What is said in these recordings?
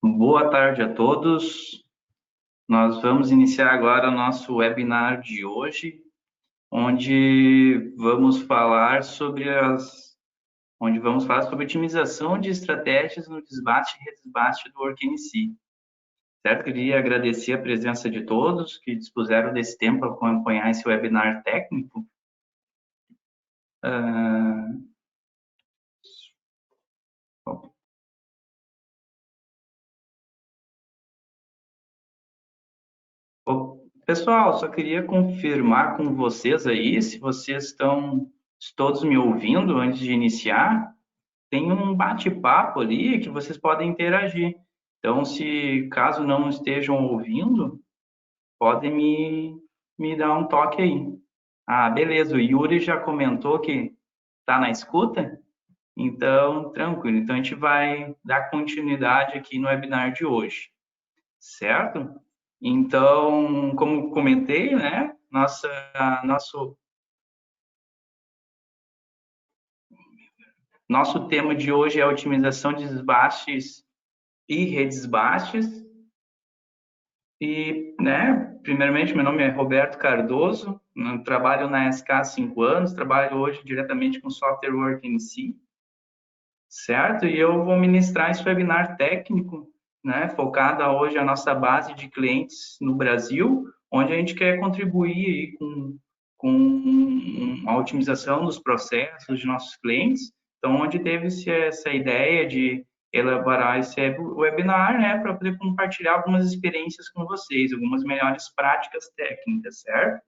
Boa tarde a todos. Nós vamos iniciar agora o nosso webinar de hoje, onde vamos falar sobre otimização de estratégias no desbaste e redesbaste do WorkNC. Certo? Queria agradecer a presença de todos que dispuseram desse tempo para acompanhar esse webinar técnico. Pessoal, só queria confirmar com vocês aí, se vocês estão todos me ouvindo antes de iniciar. Tem um bate-papo ali que vocês podem interagir. Então, se caso não estejam ouvindo, podem me dar um toque aí. Ah, beleza, o Yuri já comentou que está na escuta, então, tranquilo. Então, a gente vai dar continuidade aqui no webinar de hoje, certo? Então, como comentei, né, nosso tema de hoje é a otimização de desbastes e redesbastes. E, né, primeiramente, meu nome é Roberto Cardoso, trabalho na SK há 5 anos, trabalho hoje diretamente com software WorkNC, certo? E eu vou ministrar esse webinar técnico, né, focado hoje a nossa base de clientes no Brasil, onde a gente quer contribuir aí com a otimização dos processos de nossos clientes. Então, onde teve-se essa ideia de elaborar esse webinar, né, para poder compartilhar algumas experiências com vocês, algumas melhores práticas técnicas, certo?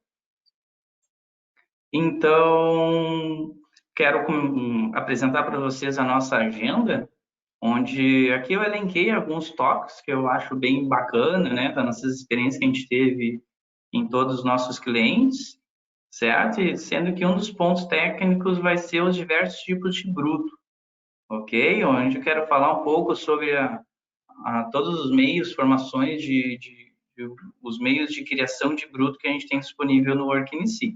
Então, quero apresentar para vocês a nossa agenda, onde aqui eu elenquei alguns tópicos que eu acho bem bacana, né, das nossas experiências que a gente teve em todos os nossos clientes, certo? E sendo que um dos pontos técnicos vai ser os diversos tipos de bruto, ok? Onde eu quero falar um pouco sobre todos os meios, formações os meios de criação de bruto que a gente tem disponível no WorkNC.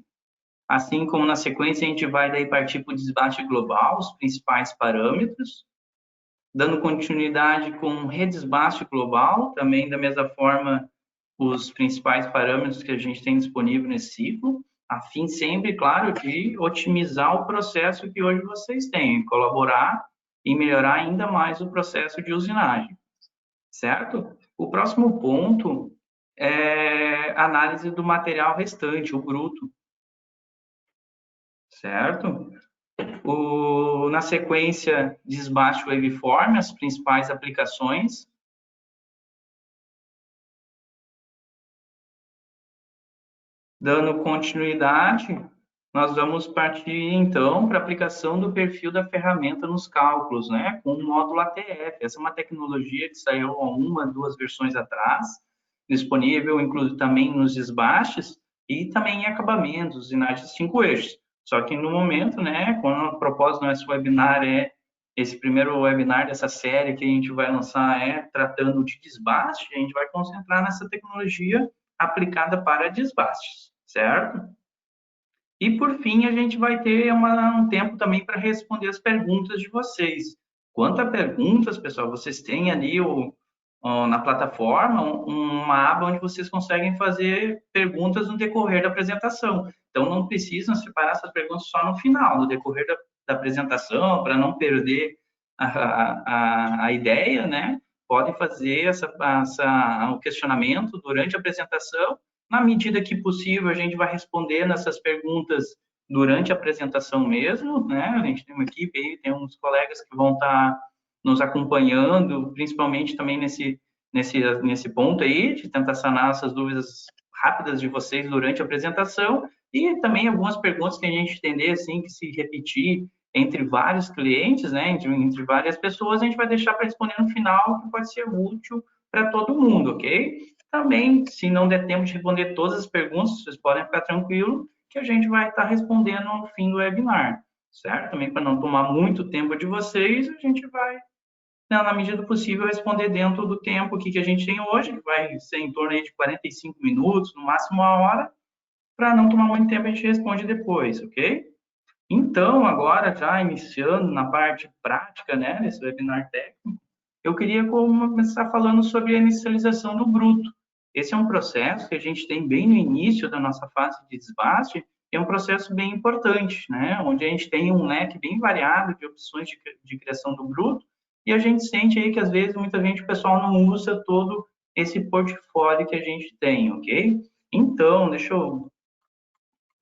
Assim como na sequência a gente vai daí partir para o desbate global, os principais parâmetros, dando continuidade com o redesbaste global, também da mesma forma os principais parâmetros que a gente tem disponível nesse ciclo, a fim sempre, claro, de otimizar o processo que hoje vocês têm, colaborar e melhorar ainda mais o processo de usinagem, certo? O próximo ponto é a análise do material restante, o bruto, certo? Na sequência, desbaste waveform, as principais aplicações. Dando continuidade, nós vamos partir, então, para a aplicação do perfil da ferramenta nos cálculos, né, com o módulo ATF. Essa é uma tecnologia que saiu há 2 versões atrás, disponível, inclusive, também nos desbastes e também em acabamentos, usinagens de 5 eixos. Só que, no momento, né, quando o propósito do nosso webinar esse primeiro webinar dessa série que a gente vai lançar tratando de desbaste, a gente vai concentrar nessa tecnologia aplicada para desbastes, certo? E, por fim, a gente vai ter um tempo também para responder as perguntas de vocês. Quanto a perguntas, pessoal, vocês têm ali na plataforma uma aba onde vocês conseguem fazer perguntas no decorrer da apresentação. Então, não precisam separar essas perguntas só no final, no decorrer da apresentação, para não perder a ideia, né? Podem fazer o questionamento durante a apresentação. Na medida que possível, a gente vai respondendo essas perguntas durante a apresentação mesmo, né? A gente tem uma equipe aí, tem uns colegas que vão estar nos acompanhando, principalmente também nesse ponto aí, de tentar sanar essas dúvidas rápidas de vocês durante a apresentação, e também algumas perguntas que a gente entender, assim, que se repetir entre vários clientes, né, entre várias pessoas, a gente vai deixar para responder no final, que pode ser útil para todo mundo, ok? Também, se não der tempo de responder todas as perguntas, vocês podem ficar tranquilo que a gente vai estar respondendo no fim do webinar, certo? Também para não tomar muito tempo de vocês, a gente vai, na medida do possível, responder dentro do tempo que a gente tem hoje, que vai ser em torno aí de 45 minutos, no máximo 1 hora, para não tomar muito tempo, a gente responde depois, ok? Então, agora, já iniciando na parte prática, né, desse webinar técnico, eu queria começar falando sobre a inicialização do bruto. Esse é um processo que a gente tem bem no início da nossa fase de desbaste, é um processo bem importante, né? Onde a gente tem um leque bem variado de opções de criação do bruto, e a gente sente aí que, às vezes, muita gente, o pessoal não usa todo esse portfólio que a gente tem, ok? Então, deixa eu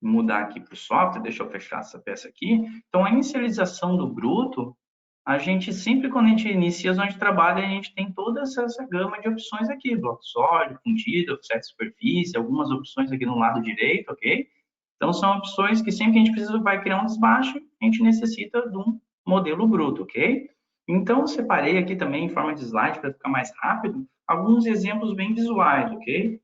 mudar aqui para o software, deixa eu fechar essa peça aqui. Então, a inicialização do bruto, a gente sempre, quando a gente inicia a zona de trabalho, a gente tem toda essa gama de opções aqui, bloco sólido, fundido, offset superfície, algumas opções aqui no lado direito, ok? Então, são opções que sempre que a gente precisa vai criar um desbaste, a gente necessita de um modelo bruto, ok? Então, eu separei aqui também em forma de slide para ficar mais rápido, alguns exemplos bem visuais, ok?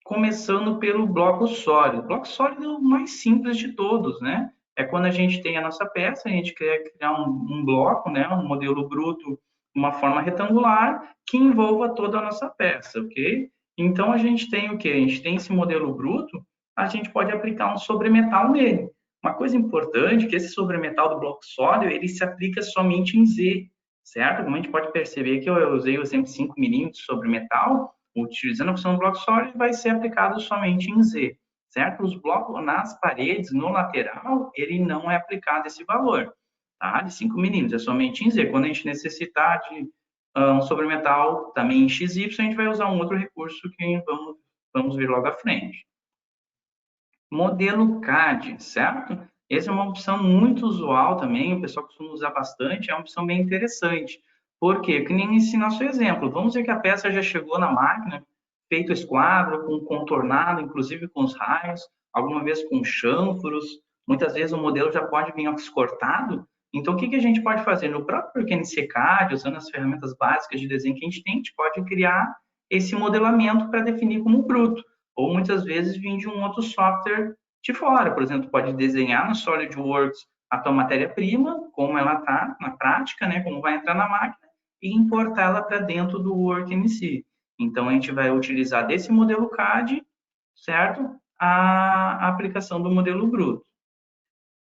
Começando pelo bloco sólido. O bloco sólido é o mais simples de todos, né? É quando a gente tem a nossa peça, a gente quer criar um bloco, né? Um modelo bruto, uma forma retangular, que envolva toda a nossa peça, ok? Então, a gente tem o quê? A gente tem esse modelo bruto, a gente pode aplicar um sobremetal nele. Uma coisa importante é que esse sobremetal do bloco sólido, ele se aplica somente em Z, certo? Como a gente pode perceber que eu usei o exemplo 5 milímetros sobre metal, utilizando a opção do bloco sólido, vai ser aplicado somente em Z, certo? Os blocos nas paredes, no lateral, ele não é aplicado esse valor, tá? De 5 milímetros, é somente em Z. Quando a gente necessitar de um sobremetal também em XY, a gente vai usar um outro recurso que vamos ver logo à frente. Modelo CAD, certo? Essa é uma opção muito usual também, o pessoal costuma usar bastante, é uma opção bem interessante. Por quê? Que nem esse nosso exemplo. Vamos ver que a peça já chegou na máquina, feito esquadro, com contornado, inclusive com os raios, alguma vez com chanfros, muitas vezes o modelo já pode vir cortado. Então, o que a gente pode fazer? No próprio CAD, usando as ferramentas básicas de desenho que a gente pode criar esse modelamento para definir como bruto ou muitas vezes vir de um outro software de fora. Por exemplo, pode desenhar no SolidWorks a tua matéria-prima, como ela está na prática, né, como vai entrar na máquina, e importá-la para dentro do Work em si. Então, a gente vai utilizar desse modelo CAD, certo? A aplicação do modelo bruto.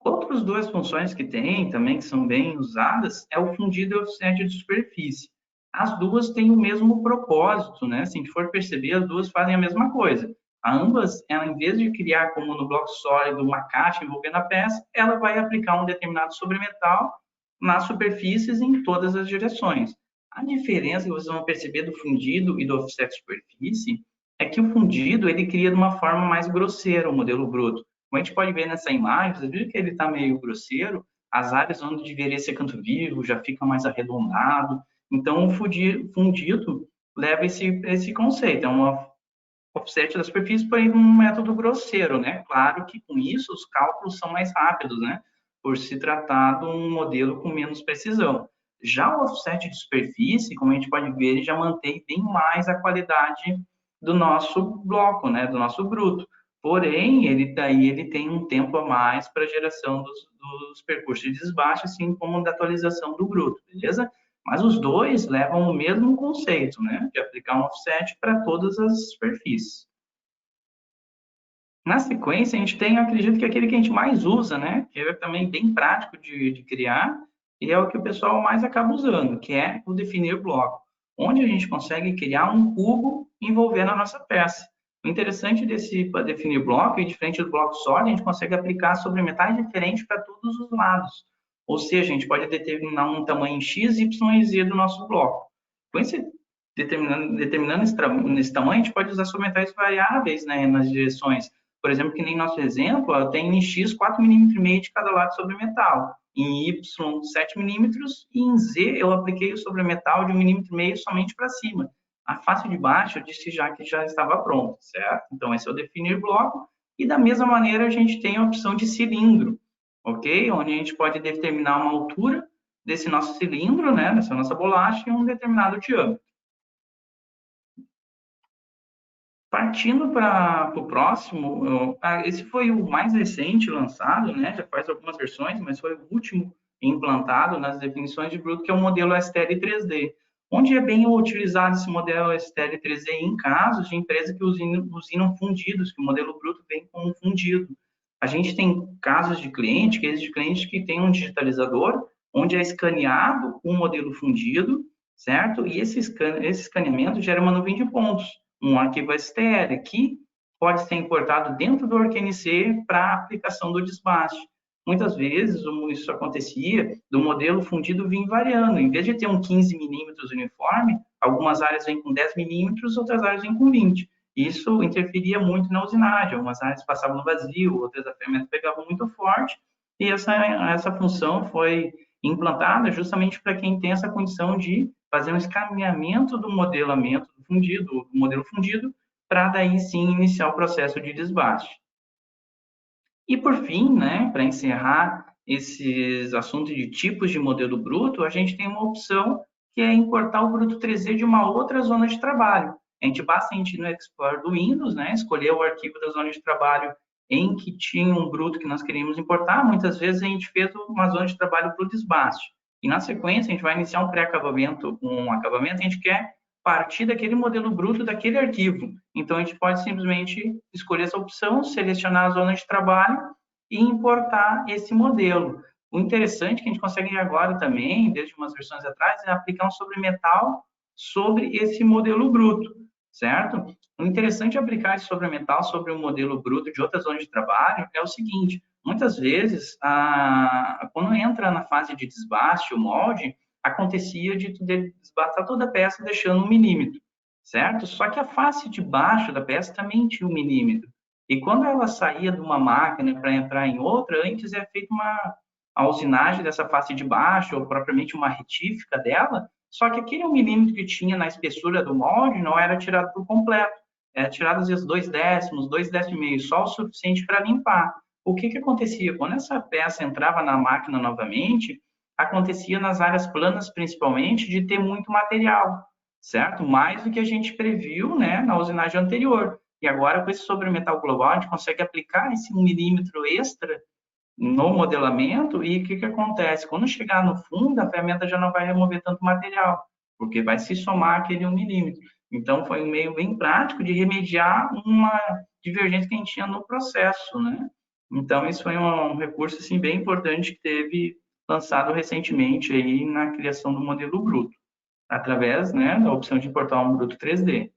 Outras duas funções que tem também, que são bem usadas, é o fundido e o offset de superfície. As duas têm o mesmo propósito, né? Se a gente for perceber, as duas fazem a mesma coisa. Ambas, ela, em vez de criar, como no bloco sólido, uma caixa envolvendo a peça, ela vai aplicar um determinado sobremetal nas superfícies em todas as direções. A diferença que vocês vão perceber do fundido e do offset de superfície é que o fundido, ele cria de uma forma mais grosseira o modelo bruto. Como a gente pode ver nessa imagem, vocês viram que ele está meio grosseiro, as áreas onde deveria ser canto vivo já fica mais arredondado. Então, o fundido leva esse conceito, é uma offset da superfície, porém um método grosseiro, né? Claro que com isso os cálculos são mais rápidos, né? Por se tratar de um modelo com menos precisão. Já o offset de superfície, como a gente pode ver, ele já mantém bem mais a qualidade do nosso bloco, né? Do nosso bruto. Porém, ele tem um tempo a mais para a geração dos percursos de desbaste, assim como da atualização do bruto, beleza? Mas os dois levam o mesmo conceito, né? De aplicar um offset para todas as superfícies. Na sequência, a gente tem, eu acredito que é aquele que a gente mais usa, né? Que é também bem prático de criar, e é o que o pessoal mais acaba usando, que é o definir bloco, onde a gente consegue criar um cubo envolvendo a nossa peça. O interessante desse para definir bloco, e diferente do bloco sólido, a gente consegue aplicar sobremetais diferentes para todos os lados. Ou seja, a gente pode determinar um tamanho X, Y e Z do nosso bloco. Com esse determinando esse tamanho, a gente pode usar sobremetais variáveis, né, nas direções. Por exemplo, que nem nosso exemplo, ó, tem em X 4,5 mm de cada lado sobre metal, em Y 7 milímetros e em Z eu apliquei o sobremetal de 1,5 mm somente para cima. A face de baixo eu disse já que já estava pronto, certo? Então esse é o definir bloco e da mesma maneira a gente tem a opção de cilindro, ok? Onde a gente pode determinar uma altura desse nosso cilindro, né, dessa nossa bolacha e um determinado diâmetro. Partindo para o próximo, esse foi o mais recente lançado, né? Já faz algumas versões, mas foi o último implantado nas definições de bruto, que é o modelo STL 3D, onde é bem utilizado esse modelo STL 3D em casos de empresas que usinam fundidos, que o modelo bruto vem com um fundido. A gente tem casos de clientes que tem um digitalizador, onde é escaneado um modelo fundido, certo? E esse escaneamento gera uma nuvem de pontos, um arquivo STL, que pode ser importado dentro do OrgNC para aplicação do desbaste. Muitas vezes isso acontecia do modelo fundido vir variando. Em vez de ter um 15 milímetros uniforme, algumas áreas vêm com 10 milímetros, outras áreas vêm com 20. Isso interferia muito na usinagem. Algumas áreas passavam no vazio, outras a ferramenta pegava muito forte. E essa função foi implantada justamente para quem tem essa condição de fazer um escaneamento do modelamento do fundido, do modelo fundido, para daí sim iniciar o processo de desbaste. E por fim, né, para encerrar esses assuntos de tipos de modelo bruto, a gente tem uma opção que é importar o bruto 3D de uma outra zona de trabalho. Basta a gente ir no Explorer do Windows, né, escolher o arquivo da zona de trabalho em que tinha um bruto que nós queríamos importar. Muitas vezes a gente fez uma zona de trabalho para o desbaste. E na sequência a gente vai iniciar um pré-acabamento, um acabamento, a gente quer partir daquele modelo bruto daquele arquivo. Então, a gente pode simplesmente escolher essa opção, selecionar a zona de trabalho e importar esse modelo. O interessante que a gente consegue agora também, desde umas versões atrás, é aplicar um sobremetal sobre esse modelo bruto, certo? O interessante de aplicar esse sobremetal sobre um modelo bruto de outra zona de trabalho é o seguinte: muitas vezes, quando entra na fase de desbaste, o molde, acontecia de desbastar toda a peça deixando 1 milímetro, certo? Só que a face de baixo da peça também tinha 1 milímetro. E quando ela saía de uma máquina para entrar em outra, antes é feita a usinagem dessa face de baixo, ou propriamente uma retífica dela, só que aquele 1 milímetro que tinha na espessura do molde não era tirado por completo. Era tirado às vezes 2 décimos, 2 décimos e meio, só o suficiente para limpar. O que acontecia? Quando essa peça entrava na máquina novamente, acontecia nas áreas planas, principalmente, de ter muito material, certo? Mais do que a gente previu, né, na usinagem anterior. E agora, com esse sobremetal global, a gente consegue aplicar esse 1 milímetro extra no modelamento e o que acontece? Quando chegar no fundo, a ferramenta já não vai remover tanto material, porque vai se somar aquele 1 milímetro. Então, foi um meio bem prático de remediar uma divergência que a gente tinha no processo, né? Então, isso foi um recurso, assim, bem importante que teve lançado recentemente aí na criação do modelo bruto, através, né, da opção de importar um bruto 3D.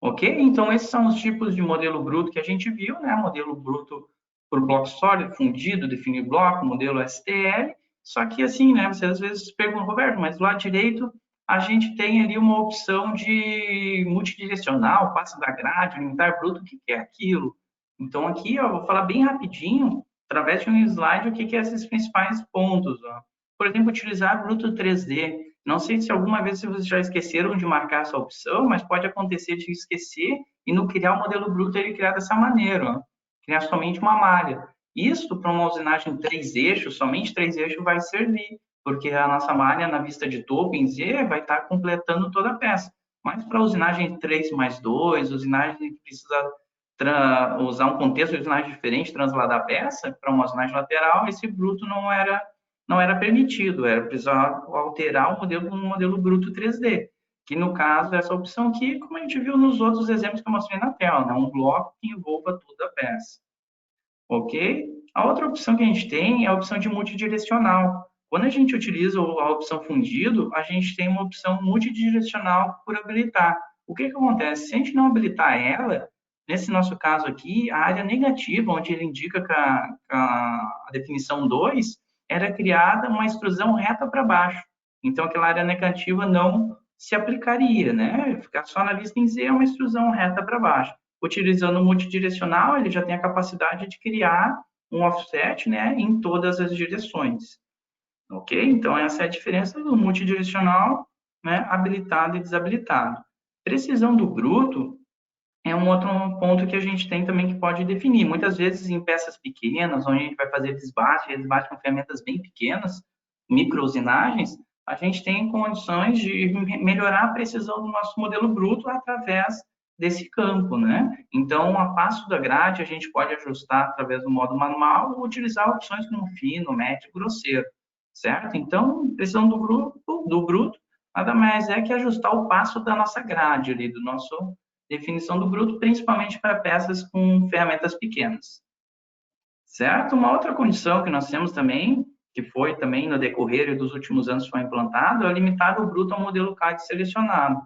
Ok? Então, esses são os tipos de modelo bruto que a gente viu, né? Modelo bruto por bloco sólido, fundido, definir bloco, modelo STL. Só que, assim, né? Você às vezes pergunta, Roberto, mas do lado direito a gente tem ali uma opção de multidirecional, passo da grade, limitar bruto, o que é aquilo? Então, aqui, ó, eu vou falar bem rapidinho, através de um slide, o que é esses principais pontos, ó. Por exemplo, utilizar bruto 3D. Não sei se alguma vez vocês já esqueceram de marcar essa opção, mas pode acontecer de esquecer e no criar o modelo bruto ele criar dessa maneira, ó, criar somente uma malha. Isso para uma usinagem 3 eixos, somente 3 eixos vai servir, porque a nossa malha na vista de topo em Z vai estar completando toda a peça. Mas para usinagem 3+2, usinagem que precisa usar um contexto de usinagem diferente, transladar a peça para uma usinagem lateral, esse bruto não era permitido, era precisar alterar o modelo para um modelo bruto 3D, que no caso é essa opção aqui, como a gente viu nos outros exemplos que eu mostrei na tela, né? Um bloco que envolva toda a peça. Ok? A outra opção que a gente tem é a opção de multidirecional. Quando a gente utiliza a opção fundido, a gente tem uma opção multidirecional por habilitar. O que acontece? Se a gente não habilitar ela, nesse nosso caso aqui, a área negativa, onde ele indica que a definição 2, era criada uma extrusão reta para baixo. Então, aquela área negativa não se aplicaria, né? Ficar só na vista em Z é uma extrusão reta para baixo. Utilizando o multidirecional, ele já tem a capacidade de criar um offset, né, em todas as direções. Ok? Então, essa é a diferença do multidirecional, né, habilitado e desabilitado. Precisão do bruto é um outro ponto que a gente tem também que pode definir. Muitas vezes em peças pequenas, onde a gente vai fazer desbaste com ferramentas bem pequenas, microusinagens, a gente tem condições de melhorar a precisão do nosso modelo bruto através desse campo, né? Então, a passo da grade, a gente pode ajustar através do modo manual ou utilizar opções como fino, médio, grosseiro, certo? Então, precisão do bruto, nada mais é que ajustar o passo da nossa grade ali, do nosso definição do bruto, principalmente para peças com ferramentas pequenas. Certo? Uma outra condição que nós temos também que foi também no decorrer dos últimos anos foi implantado, é limitar o bruto ao modelo CAD selecionado.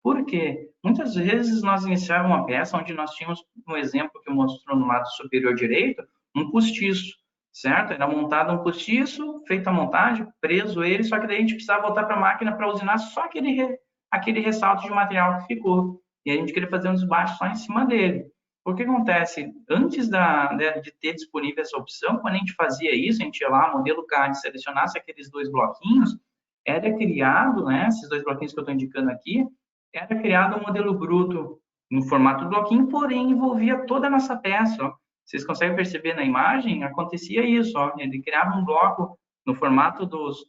Por quê? Muitas vezes nós iniciávamos uma peça onde nós tínhamos, um exemplo que mostrou no lado superior direito, um postiço, certo? Era montado um postiço, feita a montagem, preso ele, só que daí a gente precisava voltar para a máquina para usinar só aquele ressalto de material que ficou. E a gente queria fazer um desbaste só em cima dele. O que acontece? Antes de ter disponível essa opção, quando a gente fazia isso, a gente ia lá, modelo CAD, selecionasse aqueles dois bloquinhos, era criado, né, esses dois bloquinhos que eu estou indicando aqui, era criado um modelo bruto no formato do bloquinho, porém envolvia toda a nossa peça. Ó. Vocês conseguem perceber na imagem? Acontecia isso, ó. Ele criava um bloco no formato dos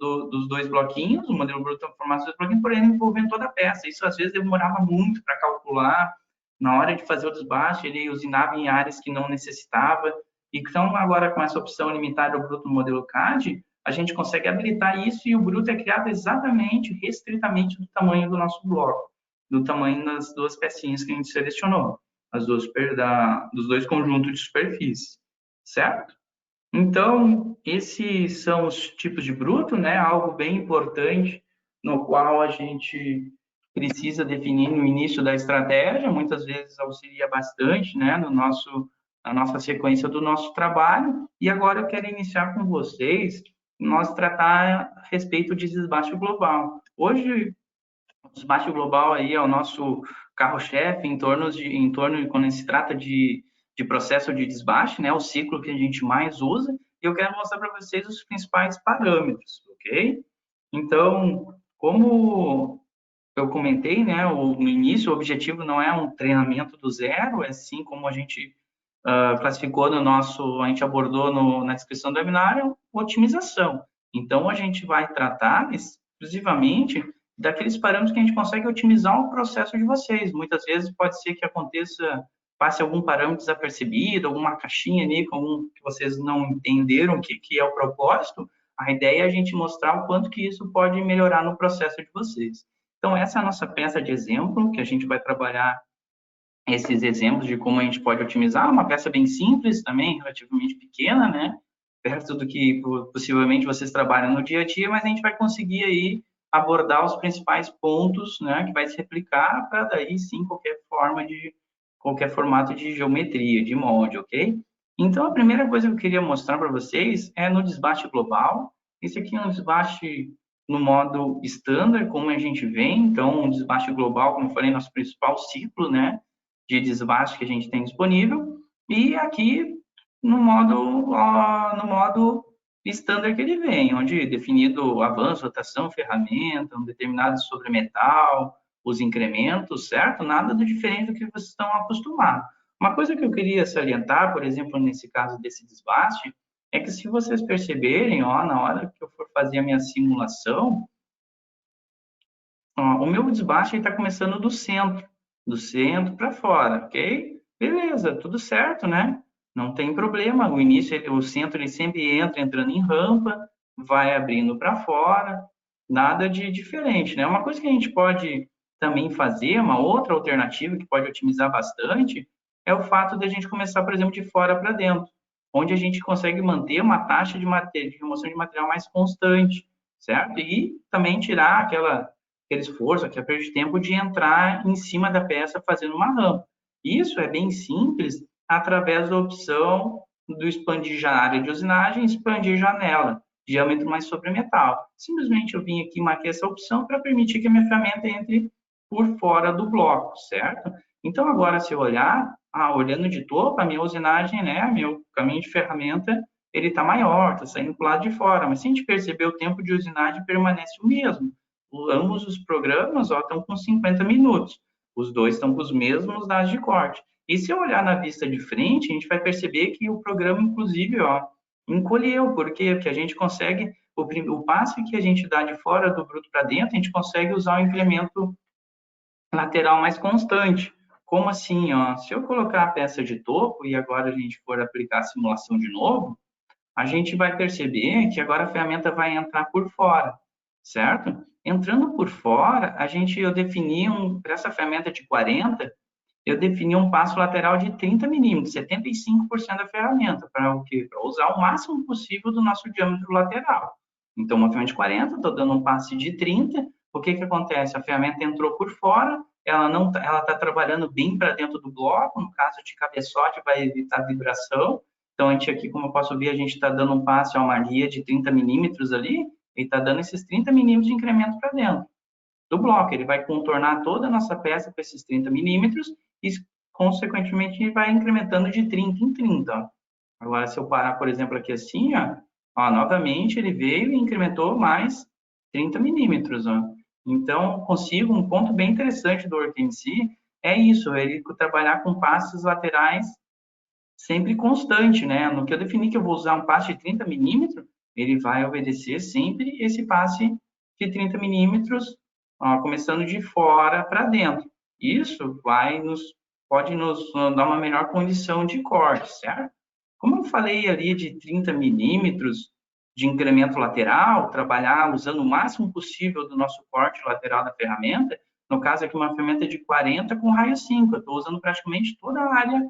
dois bloquinhos, o modelo bruto no formato dos dois bloquinhos, porém envolvendo toda a peça. Isso às vezes demorava muito para calcular. Na hora de fazer o desbaste, ele usinava em áreas que não necessitava. Então, agora com essa opção limitada ao bruto no modelo CAD, a gente consegue habilitar isso e o bruto é criado exatamente, restritamente do tamanho do nosso bloco, do tamanho das duas pecinhas que a gente selecionou, dos dois conjuntos de superfície, certo? Então, esses são os tipos de bruto, né? Algo bem importante no qual a gente precisa definir no início da estratégia, muitas vezes auxilia bastante, né, na nossa sequência do nosso trabalho. E agora eu quero iniciar com vocês, nós tratar a respeito de desbaste global. Hoje, o desbaste global aí é o nosso carro-chefe em torno de quando se trata de processo de desbaste, né, o ciclo que a gente mais usa, e eu quero mostrar para vocês os principais parâmetros, ok? Então, como eu comentei, né, no início, o objetivo não é um treinamento do zero, é sim como a gente classificou a gente abordou na descrição do webinar, é otimização. Então, a gente vai tratar exclusivamente daqueles parâmetros que a gente consegue otimizar o processo de vocês. Muitas vezes pode ser que passe algum parâmetro desapercebido, alguma caixinha ali que vocês não entenderam que é o propósito. A ideia é a gente mostrar o quanto que isso pode melhorar no processo de vocês. Então, essa é a nossa peça de exemplo, que a gente vai trabalhar esses exemplos de como a gente pode otimizar. Uma peça bem simples também, relativamente pequena, né? Perto do que possivelmente vocês trabalham no dia a dia, mas a gente vai conseguir aí abordar os principais pontos, né? Que vai se replicar para daí sim qualquer formato de geometria, de molde, ok? Então, a primeira coisa que eu queria mostrar para vocês é no desbaste global. Esse aqui é um desbaste no modo standard, como a gente vê. Então, um desbaste global, como eu falei, nosso principal ciclo, né? De desbaste que a gente tem disponível, e aqui no modo standard que ele vem, onde definido avanço, rotação, ferramenta, um determinado sobre metal, os incrementos, certo? Nada do diferente do que vocês estão acostumados. Uma coisa que eu queria salientar, por exemplo, nesse caso desse desbaste, é que se vocês perceberem, ó, na hora que eu for fazer a minha simulação, ó, o meu desbaste está começando do centro para fora, ok? Beleza, tudo certo, né? Não tem problema. O início, o centro, ele sempre entrando em rampa, vai abrindo para fora, nada de diferente, né? Uma coisa que a gente pode também fazer, uma outra alternativa que pode otimizar bastante, é o fato de a gente começar, por exemplo, de fora para dentro, onde a gente consegue manter uma taxa de remoção de material mais constante, certo? E também tirar aquele esforço, aquela perda de tempo de entrar em cima da peça fazendo uma rampa. Isso é bem simples através da opção do expandir a área de usinagem, expandir janela, diâmetro mais sobre metal. Simplesmente eu vim aqui e marquei essa opção para permitir que a minha ferramenta entre por fora do bloco, certo? Então, agora, se eu olhar, olhando de topo, a minha usinagem, né, meu caminho de ferramenta, ele está maior, está saindo para o lado de fora, mas se a gente perceber, o tempo de usinagem permanece o mesmo. Ambos os programas estão com 50 minutos. Os dois estão com os mesmos dados de corte. E se eu olhar na vista de frente, a gente vai perceber que o programa, inclusive, encolheu. Por quê? Porque a gente consegue, o passo que a gente dá de fora do bruto para dentro, a gente consegue usar o incremento lateral mais constante. Como assim? Ó? Se eu colocar a peça de topo e agora a gente for aplicar a simulação de novo, a gente vai perceber que agora a ferramenta vai entrar por fora, certo? Entrando por fora, eu defini para essa ferramenta de 40, eu defini um passo lateral de 30 milímetros, 75% da ferramenta, para o quê? Para usar o máximo possível do nosso diâmetro lateral. Então, movimento de 40, estou dando um passe de 30, o que que acontece? A ferramenta entrou por fora, ela está trabalhando bem para dentro do bloco, no caso de cabeçote vai evitar vibração. Então, a gente aqui, como eu posso ver, a gente está dando um passe a uma guia de 30 milímetros ali, e está dando esses 30 milímetros de incremento para dentro do bloco. Ele vai contornar toda a nossa peça com esses 30 milímetros e, consequentemente, vai incrementando de 30 em 30. Agora, se eu parar, por exemplo, aqui assim, novamente ele veio e incrementou mais 30 milímetros. Então, consigo, um ponto bem interessante do Work MC é isso, ele trabalhar com passes laterais sempre constante, né? No que eu defini que eu vou usar um passe de 30 milímetros, ele vai obedecer sempre esse passe de 30 milímetros, começando de fora para dentro. Isso pode nos dar uma melhor condição de corte, certo? Como eu falei ali de 30 milímetros de incremento lateral, trabalhar usando o máximo possível do nosso corte lateral da ferramenta, no caso aqui uma ferramenta de 40 com raio 5, eu estou usando praticamente toda a área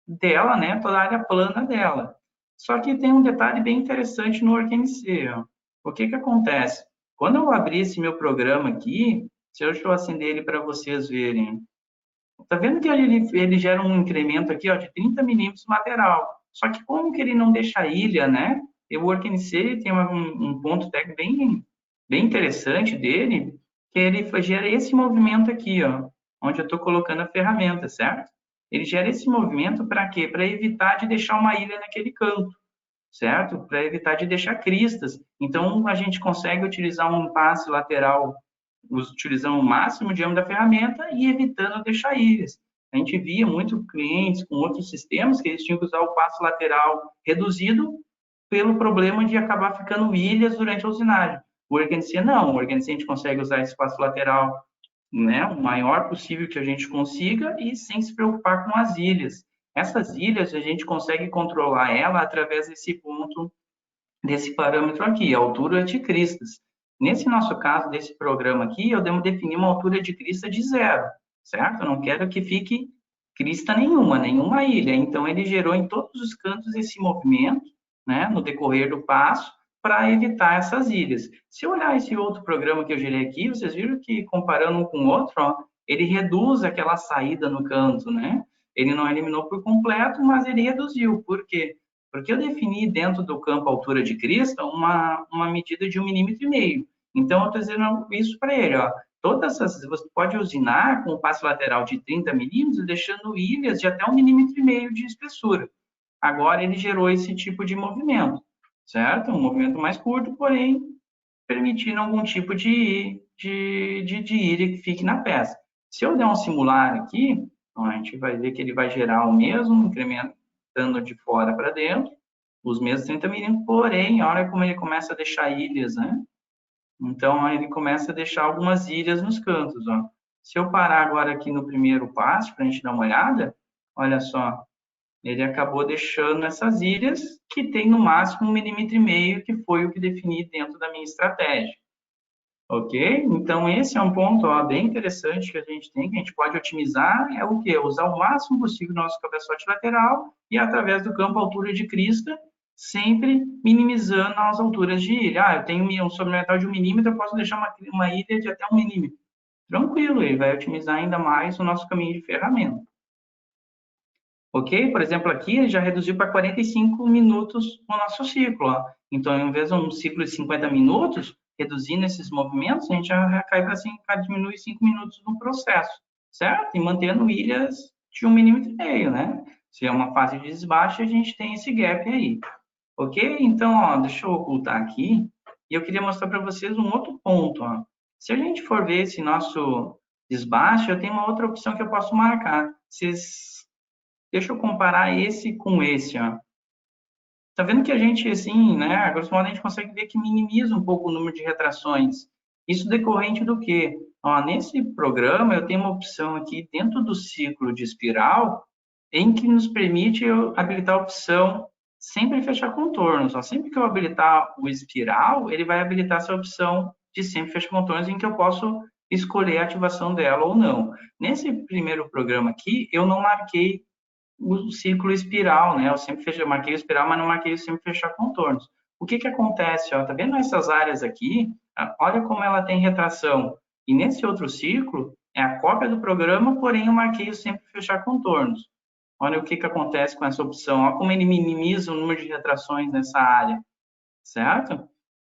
dela, né, toda a área plana dela. Só que tem um detalhe bem interessante no WorkMC. O que que acontece? Quando eu abrir esse meu programa aqui, se eu acender ele para vocês verem, tá vendo que ele gera um incremento aqui, de 30 milímetros lateral. Só que como que ele não deixa a ilha, né? O WorkMC tem um ponto técnico bem interessante dele, que ele gera esse movimento aqui, onde eu estou colocando a ferramenta, certo? Ele gera esse movimento para quê? Para evitar de deixar uma ilha naquele canto, certo? Para evitar de deixar cristas. Então, a gente consegue utilizar um passe lateral utilizando o máximo de diâmetro da ferramenta e evitando deixar ilhas. A gente via muito clientes com outros sistemas que eles tinham que usar o passo lateral reduzido pelo problema de acabar ficando ilhas durante a usinagem. O Organcia não, o Organcia a gente consegue usar esse passo lateral, né, o maior possível que a gente consiga e sem se preocupar com as ilhas. Essas ilhas a gente consegue controlar ela através desse ponto, desse parâmetro aqui, a altura de cristas. Nesse nosso caso, desse programa aqui, eu devo definir uma altura de crista de zero, certo? Eu não quero que fique crista nenhuma ilha. Então, ele gerou em todos os cantos esse movimento, né, no decorrer do passo, para evitar essas ilhas. Se eu olhar esse outro programa que eu gerei aqui, vocês viram que, comparando um com o outro, ele reduz aquela saída no canto, né? Ele não eliminou por completo, mas ele reduziu. Por quê? Porque eu defini dentro do campo altura de crista uma medida de 1,5 mm. Então, eu estou dizendo isso para ele, todas essas, você pode usinar com o passo lateral de 30 milímetros, deixando ilhas de até 1,5 mm de espessura. Agora, ele gerou esse tipo de movimento, certo? Um movimento mais curto, porém, permitindo algum tipo de ilha que fique na peça. Se eu der um simular aqui, a gente vai ver que ele vai gerar o mesmo incremento, dando de fora para dentro, os mesmos 30 milímetros, porém, olha como ele começa a deixar ilhas, né? Então, ele começa a deixar algumas ilhas nos cantos, Se eu parar agora aqui no primeiro passo, para a gente dar uma olhada, olha só, ele acabou deixando essas ilhas que tem no máximo 1,5 mm, que foi o que defini dentro da minha estratégia. Ok? Então, esse é um ponto bem interessante que a gente tem, que a gente pode otimizar, é o quê? Usar o máximo possível do nosso cabeçote lateral e, através do campo altura de crista, sempre minimizando as alturas de ilha. Eu tenho um sobremetal de 1 mm, eu posso deixar uma ilha de até 1 mm. Tranquilo, ele vai otimizar ainda mais o nosso caminho de ferramenta. Ok? Por exemplo, aqui ele já reduziu para 45 minutos o nosso ciclo. Então, em vez de um ciclo de 50 minutos, reduzindo esses movimentos, a gente já cai para diminuir 5 minutos no processo, certo? E mantendo ilhas de 1,5 mm, né? Se é uma fase de desbaste, a gente tem esse gap aí. Ok? Então, deixa eu ocultar aqui. E eu queria mostrar para vocês um outro ponto. Se a gente for ver esse nosso desbaste, eu tenho uma outra opção que eu posso marcar. Deixa eu comparar esse com esse, Tá vendo que a gente, assim, né, a grosso modo, a gente consegue ver que minimiza um pouco o número de retrações. Isso decorrente do quê? Nesse programa, eu tenho uma opção aqui dentro do ciclo de espiral, em que nos permite eu habilitar a opção sempre fechar contornos. Sempre que eu habilitar o espiral, ele vai habilitar essa opção de sempre fechar contornos, em que eu posso escolher a ativação dela ou não. Nesse primeiro programa aqui, eu não marquei o ciclo espiral, né? Eu sempre marquei o espiral, mas não marquei o sempre fechar contornos. O que que acontece? Ó, tá vendo essas áreas aqui? Olha como ela tem retração. E nesse outro ciclo, é a cópia do programa, porém eu marquei o sempre fechar contornos. Olha o que que acontece com essa opção. Olha como ele minimiza o número de retrações nessa área, certo?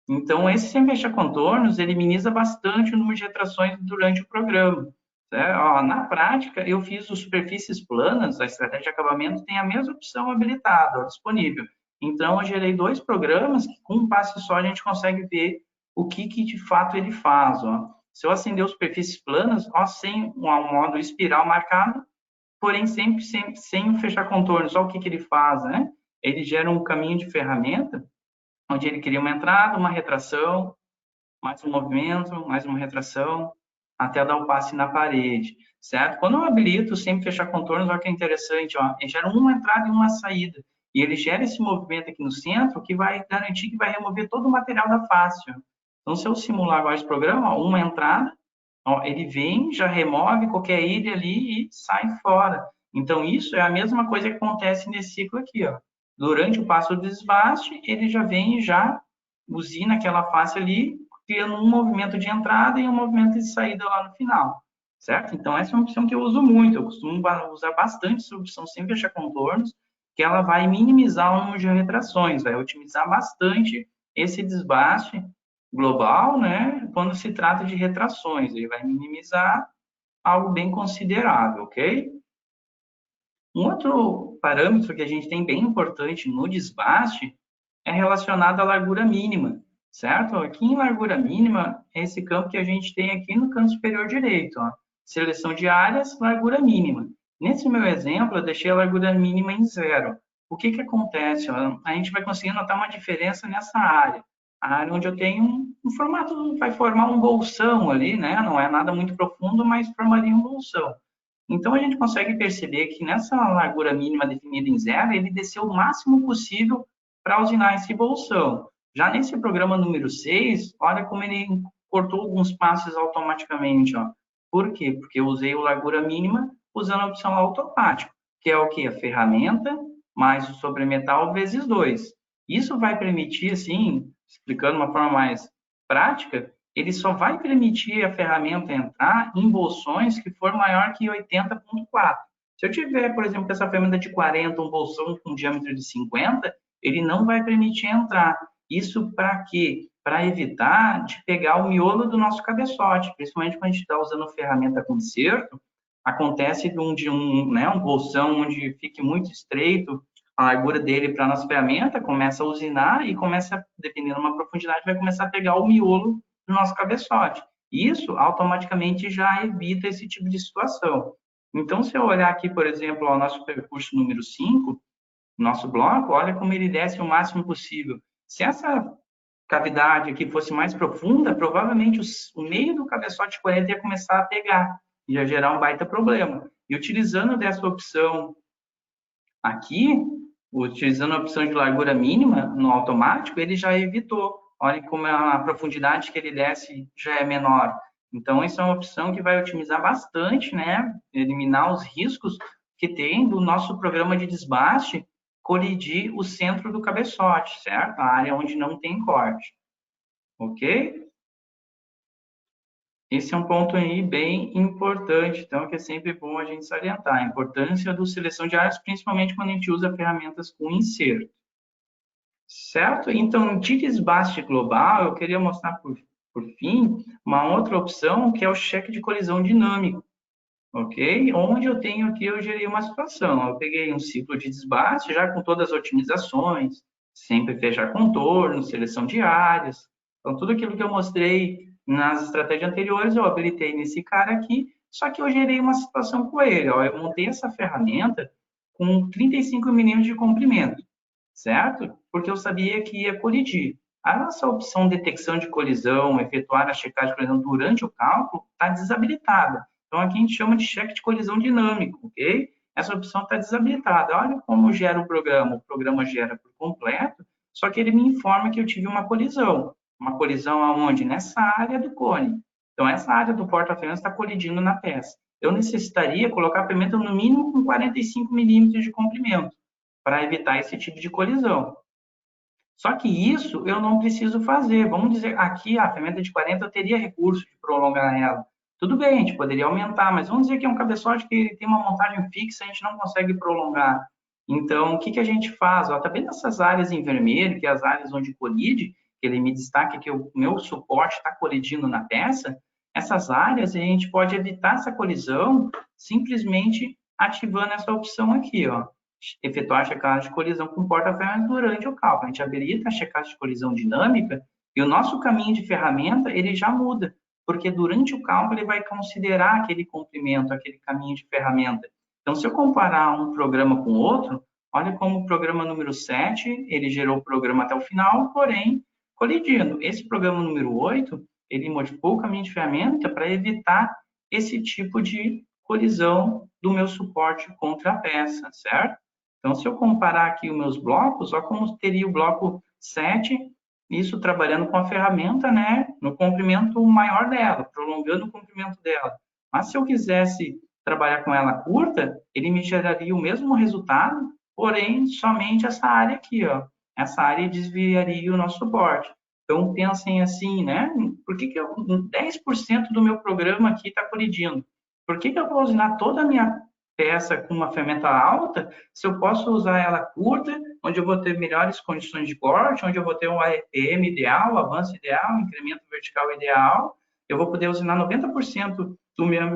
Então, esse sem fechar contornos, ele minimiza bastante o número de retrações durante o programa. Ó, na prática, eu fiz os superfícies planas, a estratégia de acabamento tem a mesma opção habilitada, ó, disponível. Então, eu gerei 2 programas que, com um passo só, a gente consegue ver o que de fato ele faz. Ó. Se eu acender os superfícies planas, ó, sem um modo espiral marcado, porém sempre sem fechar contornos, olha o que ele faz, né? Ele gera um caminho de ferramenta onde ele cria uma entrada, uma retração, mais um movimento, mais uma retração, até dar o passe na parede, certo? Quando eu habilito sempre fechar contornos, olha que interessante, ó, ele gera uma entrada e uma saída, e ele gera esse movimento aqui no centro que vai garantir que vai remover todo o material da face. Ó. Então, se eu simular agora esse programa, ó, uma entrada, ó, ele vem, já remove qualquer ilha ali e sai fora. Então, isso é a mesma coisa que acontece nesse ciclo aqui, ó. Durante o passo do desbaste, ele já vem e já usina aquela face ali, criando um movimento de entrada e um movimento de saída lá no final, certo? Então, essa é uma opção que eu uso muito. Eu costumo usar bastante essa opção sem fechar contornos, que ela vai minimizar o número de retrações, vai otimizar bastante esse desbaste global, né? Quando se trata de retrações, ele vai minimizar algo bem considerável, ok? Um outro parâmetro que a gente tem bem importante no desbaste é relacionado à largura mínima, certo? Aqui em largura mínima é esse campo que a gente tem aqui no canto superior direito, ó. Seleção de áreas, largura mínima. Nesse meu exemplo, eu deixei a largura mínima em 0. O que que acontece? Ó? A gente vai conseguir notar uma diferença nessa área. A área onde eu tenho um formato, vai formar um bolsão ali, né? Não é nada muito profundo, mas formaria um bolsão. Então, a gente consegue perceber que nessa largura mínima definida em 0, ele desceu o máximo possível para usinar esse bolsão. Já nesse programa número 6, olha como ele cortou alguns passos automaticamente. Ó. Por quê? Porque eu usei o largura mínima usando a opção automático, que é o que? A ferramenta mais o sobremetal vezes 2. Isso vai permitir, assim, explicando de uma forma mais prática, ele só vai permitir a ferramenta entrar em bolsões que for maior que 80,4. Se eu tiver, por exemplo, essa ferramenta de 40, um bolsão com diâmetro de 50, ele não vai permitir entrar. Isso para quê? Para evitar de pegar o miolo do nosso cabeçote, principalmente quando a gente está usando ferramenta com inserto, acontece um bolsão onde fique muito estreito, a largura dele para a nossa ferramenta começa a usinar e começa, dependendo de uma profundidade, vai começar a pegar o miolo do nosso cabeçote. Isso automaticamente já evita esse tipo de situação. Então, se eu olhar aqui, por exemplo, o nosso percurso número 5, nosso bloco, olha como ele desce o máximo possível. Se essa cavidade aqui fosse mais profunda, provavelmente o meio do cabeçote 40 ia começar a pegar, ia gerar um baita problema. E utilizando dessa opção aqui, utilizando a opção de largura mínima no automático, ele já evitou. Olha como a profundidade que ele desce já é menor. Então, isso é uma opção que vai otimizar bastante, né? Eliminar os riscos que tem do nosso programa de desbaste colidir o centro do cabeçote, certo? A área onde não tem corte, ok? Esse é um ponto aí bem importante, então, que é sempre bom a gente salientar, a importância do seleção de áreas, principalmente quando a gente usa ferramentas com inserto. Certo? Então, de desbaste global, eu queria mostrar, por fim, uma outra opção, que é o cheque de colisão dinâmico, ok? Onde eu tenho aqui, eu gerei uma situação. Eu peguei um ciclo de desbaste, já com todas as otimizações, sempre fechar contornos, seleção de áreas. Então, tudo aquilo que eu mostrei nas estratégias anteriores, eu habilitei nesse cara aqui, só que eu gerei uma situação com ele. Ó, eu montei essa ferramenta com 35 milímetros de comprimento, certo? Porque eu sabia que ia colidir. A nossa opção de detecção de colisão, efetuar a checagem de colisão durante o cálculo, está desabilitada. Então, aqui a gente chama de cheque de colisão dinâmico, ok? Essa opção está desabilitada. Olha como gera o programa gera por completo, só que ele me informa que eu tive uma colisão. Uma colisão aonde? Nessa área do cone. Então, essa área do porta-ferramenta está colidindo na peça. Eu necessitaria colocar a ferramenta no mínimo com 45 milímetros de comprimento, para evitar esse tipo de colisão. Só que isso eu não preciso fazer. Vamos dizer, aqui a ferramenta de 40 eu teria recurso de prolongar ela. Tudo bem, a gente poderia aumentar, mas vamos dizer que é um cabeçote que tem uma montagem fixa, a gente não consegue prolongar. Então, o que, que a gente faz? Está vendo essas áreas em vermelho, que é as áreas onde colide, que ele me destaca que o meu suporte está colidindo na peça? Essas áreas a gente pode evitar essa colisão simplesmente ativando essa opção aqui, ó, efetuar a checagem de colisão com porta-ferramentas durante o cálculo. A gente habilita a checagem de colisão dinâmica e o nosso caminho de ferramenta ele já muda, porque durante o cálculo ele vai considerar aquele comprimento, aquele caminho de ferramenta. Então, se eu comparar um programa com outro, olha como o programa número 7, ele gerou o programa até o final, porém, colidindo. Esse programa número 8, ele modificou o caminho de ferramenta para evitar esse tipo de colisão do meu suporte contra a peça, certo? Então, se eu comparar aqui os meus blocos, olha como teria o bloco 7, isso trabalhando com a ferramenta, né, no comprimento maior dela, prolongando o comprimento dela. Mas se eu quisesse trabalhar com ela curta, ele me geraria o mesmo resultado, porém, somente essa área aqui, ó. Essa área desviaria o nosso suporte. Então, pensem assim, né? Por que 10% do meu programa aqui está colidindo? Por que eu vou usar toda a minha peça com uma ferramenta alta, se eu posso usar ela curta, onde eu vou ter melhores condições de corte, onde eu vou ter um AEPM ideal, avanço ideal, incremento vertical ideal, eu vou poder usar 90%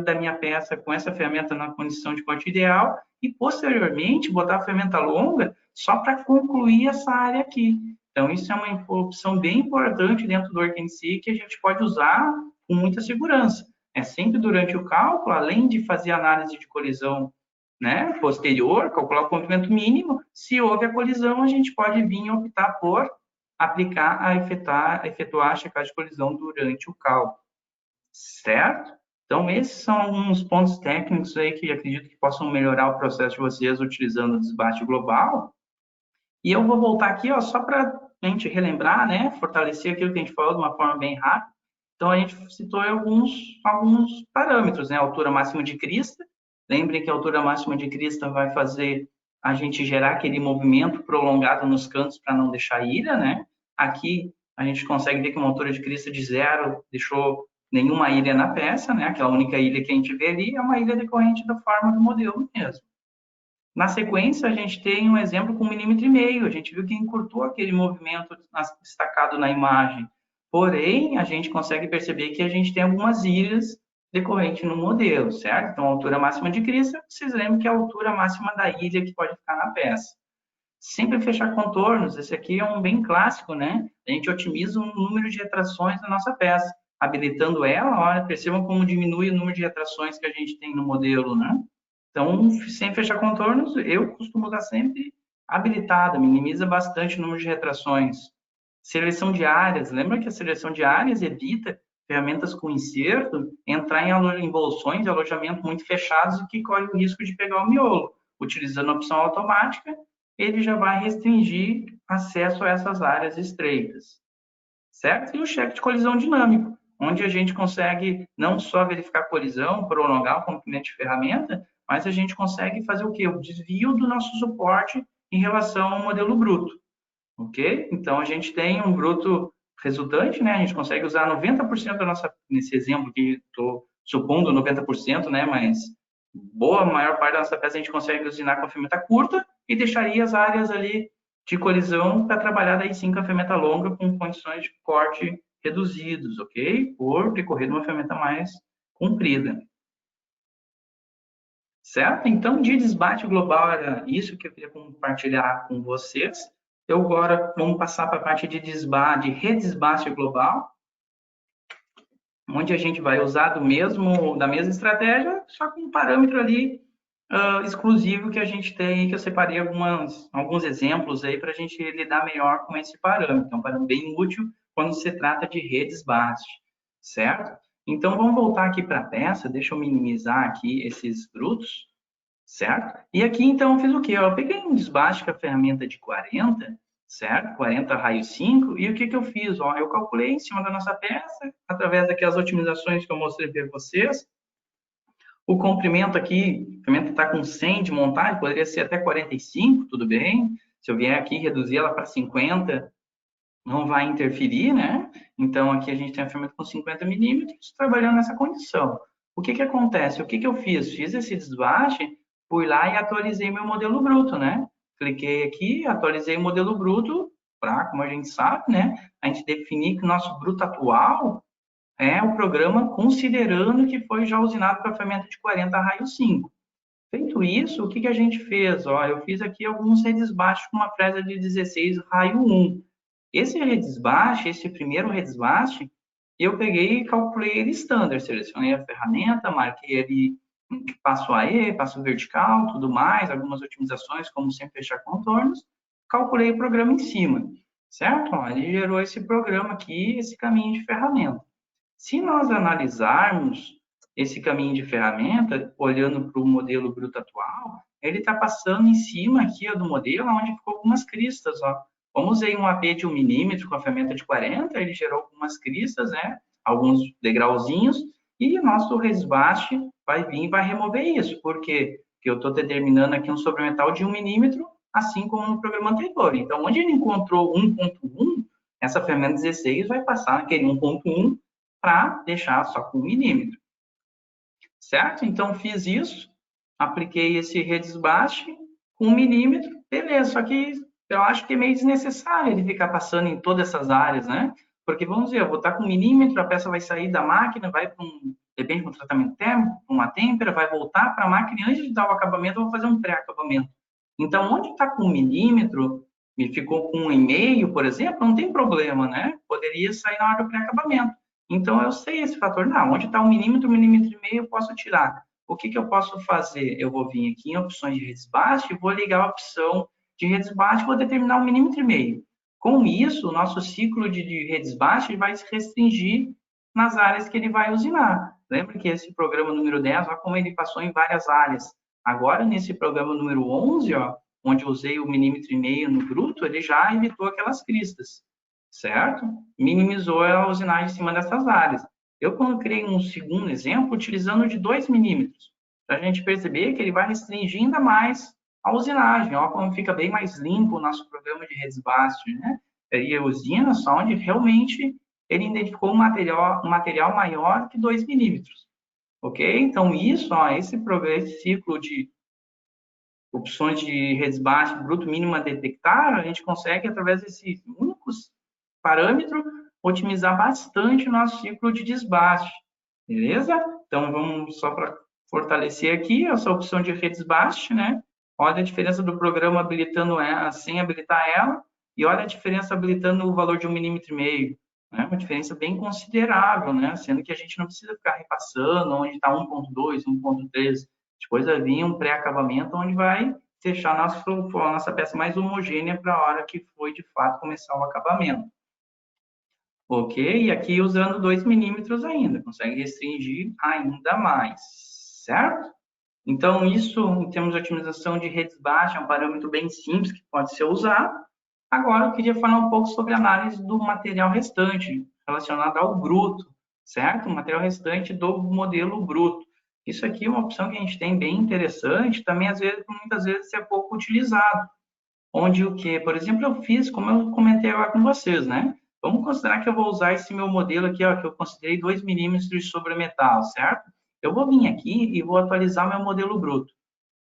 da minha peça com essa ferramenta na condição de corte ideal e, posteriormente, botar a ferramenta longa só para concluir essa área aqui. Então, isso é uma opção bem importante dentro do Work NC que a gente pode usar com muita segurança. É sempre durante o cálculo, além de fazer análise de colisão, né, posterior, calcular o comprimento mínimo, se houve a colisão, a gente pode vir optar por aplicar efetuar a checagem de colisão durante o cálculo, certo? Então, esses são alguns pontos técnicos aí que acredito que possam melhorar o processo de vocês utilizando o desbate global. E eu vou voltar aqui, ó, só para a gente relembrar, né, fortalecer aquilo que a gente falou de uma forma bem rápida. Então, a gente citou alguns parâmetros, né? Altura máxima de crista. Lembrem que a altura máxima de crista vai fazer a gente gerar aquele movimento prolongado nos cantos para não deixar ilha, né? Aqui, a gente consegue ver que uma altura de crista de 0 deixou nenhuma ilha na peça, né? Aquela única ilha que a gente vê ali é uma ilha decorrente da forma do modelo mesmo. Na sequência, a gente tem um exemplo com 1,5 milímetro. A gente viu que encurtou aquele movimento destacado na imagem. Porém, a gente consegue perceber que a gente tem algumas ilhas decorrentes no modelo, certo? Então, a altura máxima de crista, vocês lembram que é a altura máxima da ilha que pode ficar na peça. Sempre fechar contornos. Esse aqui é um bem clássico, né? A gente otimiza o número de retrações da nossa peça. Habilitando ela, olha, percebam como diminui o número de retrações que a gente tem no modelo, né? Então, sem fechar contornos, eu costumo usar sempre habilitada, minimiza bastante o número de retrações. Seleção de áreas, lembra que a seleção de áreas evita ferramentas com inserto entrar em bolsões de alojamento muito fechados e que corre o risco de pegar o miolo. Utilizando a opção automática, ele já vai restringir acesso a essas áreas estreitas, certo? E o cheque de colisão dinâmico, onde a gente consegue não só verificar a colisão, prolongar o comprimento de ferramenta, mas a gente consegue fazer o quê? O desvio do nosso suporte em relação ao modelo bruto, ok? Então, a gente tem um bruto resultante, né? A gente consegue usar 90% da nossa, nesse exemplo que estou supondo 90%, né? Mas maior parte da nossa peça a gente consegue usinar com a ferramenta curta e deixaria as áreas ali de colisão para trabalhar daí sim com a ferramenta longa com condições de corte reduzidos, ok? Por decorrer de uma ferramenta mais comprida. Certo? Então, de desbate global era isso que eu queria compartilhar com vocês. Eu agora vamos passar para a parte de desbate, de redesbate global, onde a gente vai usar da mesma estratégia, só com um parâmetro ali exclusivo que a gente tem, que eu separei alguns exemplos aí para a gente lidar melhor com esse parâmetro. É um parâmetro bem útil quando se trata de redesbate, certo? Então, vamos voltar aqui para a peça, deixa eu minimizar aqui esses brutos, certo? E aqui, então, eu fiz o quê? Eu peguei um desbaste com a ferramenta de 40, certo? 40 raio 5. E o que eu fiz? Ó, eu calculei em cima da nossa peça, através daquelas otimizações que eu mostrei para vocês. O comprimento aqui, a ferramenta está com 100 de montagem, poderia ser até 45, tudo bem. Se eu vier aqui reduzir ela para 50, não vai interferir, né? Então, aqui a gente tem a ferramenta com 50 milímetros, trabalhando nessa condição. O que acontece? O que eu fiz? Fiz esse desbaste, fui lá e atualizei meu modelo bruto, né? Cliquei aqui, atualizei o modelo bruto, para, como a gente sabe, né? A gente definir que o nosso bruto atual é o programa considerando que foi já usinado com a ferramenta de 40 raio 5. Feito isso, o que a gente fez? Ó, eu fiz aqui alguns redesbaixos com uma fresa de 16 raio 1. Esse redesbaste, esse primeiro redesbaste, eu peguei e calculei ele standard, selecionei a ferramenta, marquei ele passo AE, passo vertical, tudo mais, algumas otimizações, como sempre fechar contornos, calculei o programa em cima, certo? Ó, ele gerou esse programa aqui, esse caminho de ferramenta. Se nós analisarmos esse caminho de ferramenta, olhando para o modelo bruto atual, ele está passando em cima aqui ó, do modelo, onde ficou algumas cristas. Ó. Como usei um AP de 1 milímetro com a ferramenta de 40, ele gerou algumas cristas, né? Alguns degrauzinhos, e o nosso resbaste vai vir e vai remover isso. Por quê? Porque eu estou determinando aqui um sobremetal de 1 milímetro, assim como no programa anterior. Então, onde ele encontrou 1.1, essa ferramenta 16 vai passar naquele 1.1 para deixar só com 1 milímetro, certo? Então, fiz isso, apliquei esse redesbaste com 1 milímetro, beleza, só que eu acho que é meio desnecessário ele ficar passando em todas essas áreas, né? Porque, vamos dizer, eu vou estar com 1 milímetro, a peça vai sair da máquina, vai para depende do tratamento térmico, para uma têmpera, vai voltar para a máquina e antes de dar o acabamento, eu vou fazer um pré-acabamento. Então, onde está com 1 milímetro e ficou com 1,5, por exemplo, não tem problema, né? Poderia sair na hora do pré-acabamento. Então, eu sei esse fator. Não, onde está 1 milímetro, 1,5 mm, eu posso tirar. O que eu posso fazer? Eu vou vir aqui em opções de redesbaste, vou ligar a opção de redesbaste, vou determinar 1,5 mm. Com isso, o nosso ciclo de redesbaste vai se restringir nas áreas que ele vai usinar. Lembra que esse programa número 10, olha como ele passou em várias áreas. Agora, nesse programa número 11, ó, onde eu usei o 1,5 mm no bruto, ele já evitou aquelas cristas, certo? Minimizou a usinagem em cima dessas áreas. Eu criei um segundo exemplo utilizando de 2 milímetros, para a gente perceber que ele vai restringir ainda mais a usinagem. Olha como fica bem mais limpo o nosso programa de redesbaste, né? Ele usina só onde realmente ele identificou um material maior que 2 milímetros. Ok? Então, isso, ó, esse ciclo de opções de redesbaste bruto mínimo a detectar, a gente consegue, através desse único parâmetro, otimizar bastante o nosso ciclo de desbaste. Beleza? Então, vamos só para fortalecer aqui essa opção de redesbaste, né? Olha a diferença do programa habilitando ela, sem habilitar ela, e olha a diferença habilitando o valor de 1,5 mm. Né? Uma diferença bem considerável, né? Sendo que a gente não precisa ficar repassando onde está 1.2, 1.3. Depois vai vir um pré-acabamento onde vai deixar a nossa peça mais homogênea para a hora que foi, de fato, começar o acabamento. Ok? E aqui usando 2 milímetros ainda, consegue restringir ainda mais, certo? Então, isso, em termos de otimização de redes baixas, é um parâmetro bem simples que pode ser usado. Agora, eu queria falar um pouco sobre a análise do material restante, relacionado ao bruto, certo? O material restante do modelo bruto. Isso aqui é uma opção que a gente tem bem interessante, também, às vezes, muitas vezes, é pouco utilizado. Onde o que, por exemplo, eu fiz, como eu comentei agora com vocês, né? Vamos considerar que eu vou usar esse meu modelo aqui, ó, que eu considerei 2 milímetros de sobremetal, certo? Eu vou vir aqui e vou atualizar meu modelo bruto,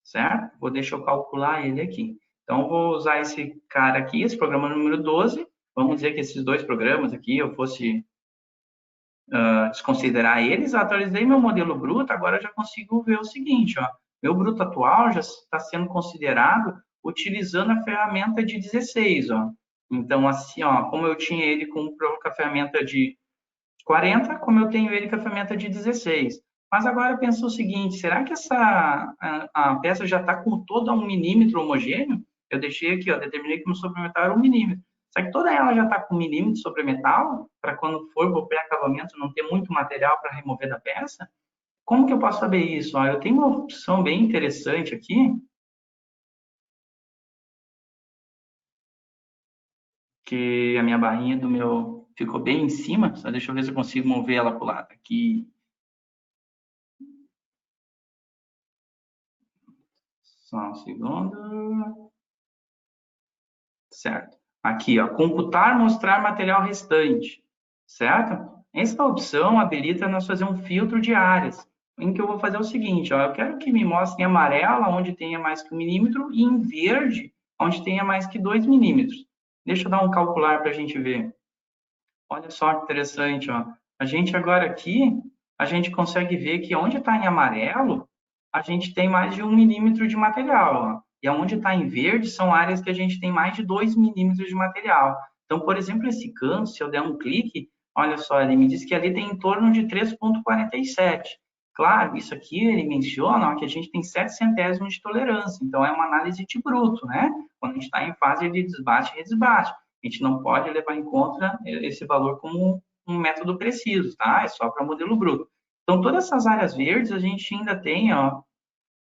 certo? Deixar eu calcular ele aqui. Então, eu vou usar esse cara aqui, esse programa número 12. Vamos dizer que esses dois programas aqui, eu fosse desconsiderar eles, atualizei meu modelo bruto, agora eu já consigo ver o seguinte, ó, meu bruto atual já está sendo considerado utilizando a ferramenta de 16, ó. Então, assim, ó, como eu tinha ele com a ferramenta de 40, como eu tenho ele com a ferramenta de 16. Mas agora eu penso o seguinte, será que a peça já está com toda 1 milímetro homogêneo? Eu deixei aqui, ó, determinei que o meu sobremetal era 1 milímetro. Será que toda ela já está com 1 milímetro de sobremetal? Para quando for o pré-acabamento não ter muito material para remover da peça? Como que eu posso saber isso? Ó, eu tenho uma opção bem interessante aqui, que a minha barrinha do meu ficou bem em cima. Só deixa eu ver se eu consigo mover ela para o lado. Aqui. Só um segundo. Certo. Aqui, ó, computar, mostrar material restante. Certo? Essa opção habilita nós fazer um filtro de áreas, em que eu vou fazer o seguinte, ó, eu quero que me mostre em amarela, onde tenha mais que 1 milímetro, e em verde, onde tenha mais que 2 milímetros. Deixa eu dar um calcular para a gente ver. Olha só que interessante, ó. A gente agora aqui, a gente consegue ver que onde está em amarelo, a gente tem mais de 1 milímetro de material, ó. E onde está em verde, são áreas que a gente tem mais de 2 milímetros de material. Então, por exemplo, esse canto, se eu der um clique, olha só, ele me diz que ali tem em torno de 3,47. Claro, isso aqui ele menciona ó, que a gente tem 7 centésimos de tolerância. Então, é uma análise de bruto, né? Quando a gente está em fase de desbaste e redesbaste. A gente não pode levar em conta esse valor como um método preciso, tá? É só para modelo bruto. Então, todas essas áreas verdes, a gente ainda tem ó,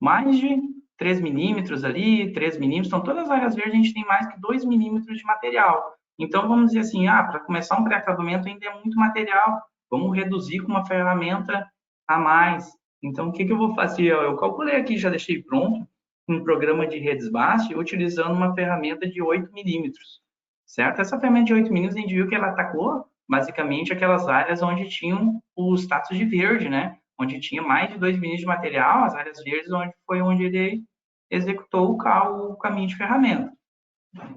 mais de 3 milímetros ali, 3 milímetros. Então, todas as áreas verdes, a gente tem mais que 2 milímetros de material. Então, vamos dizer assim, para começar um pré-acabamento ainda é muito material. Vamos reduzir com uma ferramenta a mais. Então, o que eu vou fazer? Eu calculei aqui, já deixei pronto, um programa de redesbaste utilizando uma ferramenta de 8 milímetros certo? Essa ferramenta de 8 milímetros, a gente viu que ela atacou basicamente aquelas áreas onde tinham os status de verde, né? Onde tinha mais de 2 milímetros de material, as áreas verdes foi onde ele executou o caminho de ferramenta.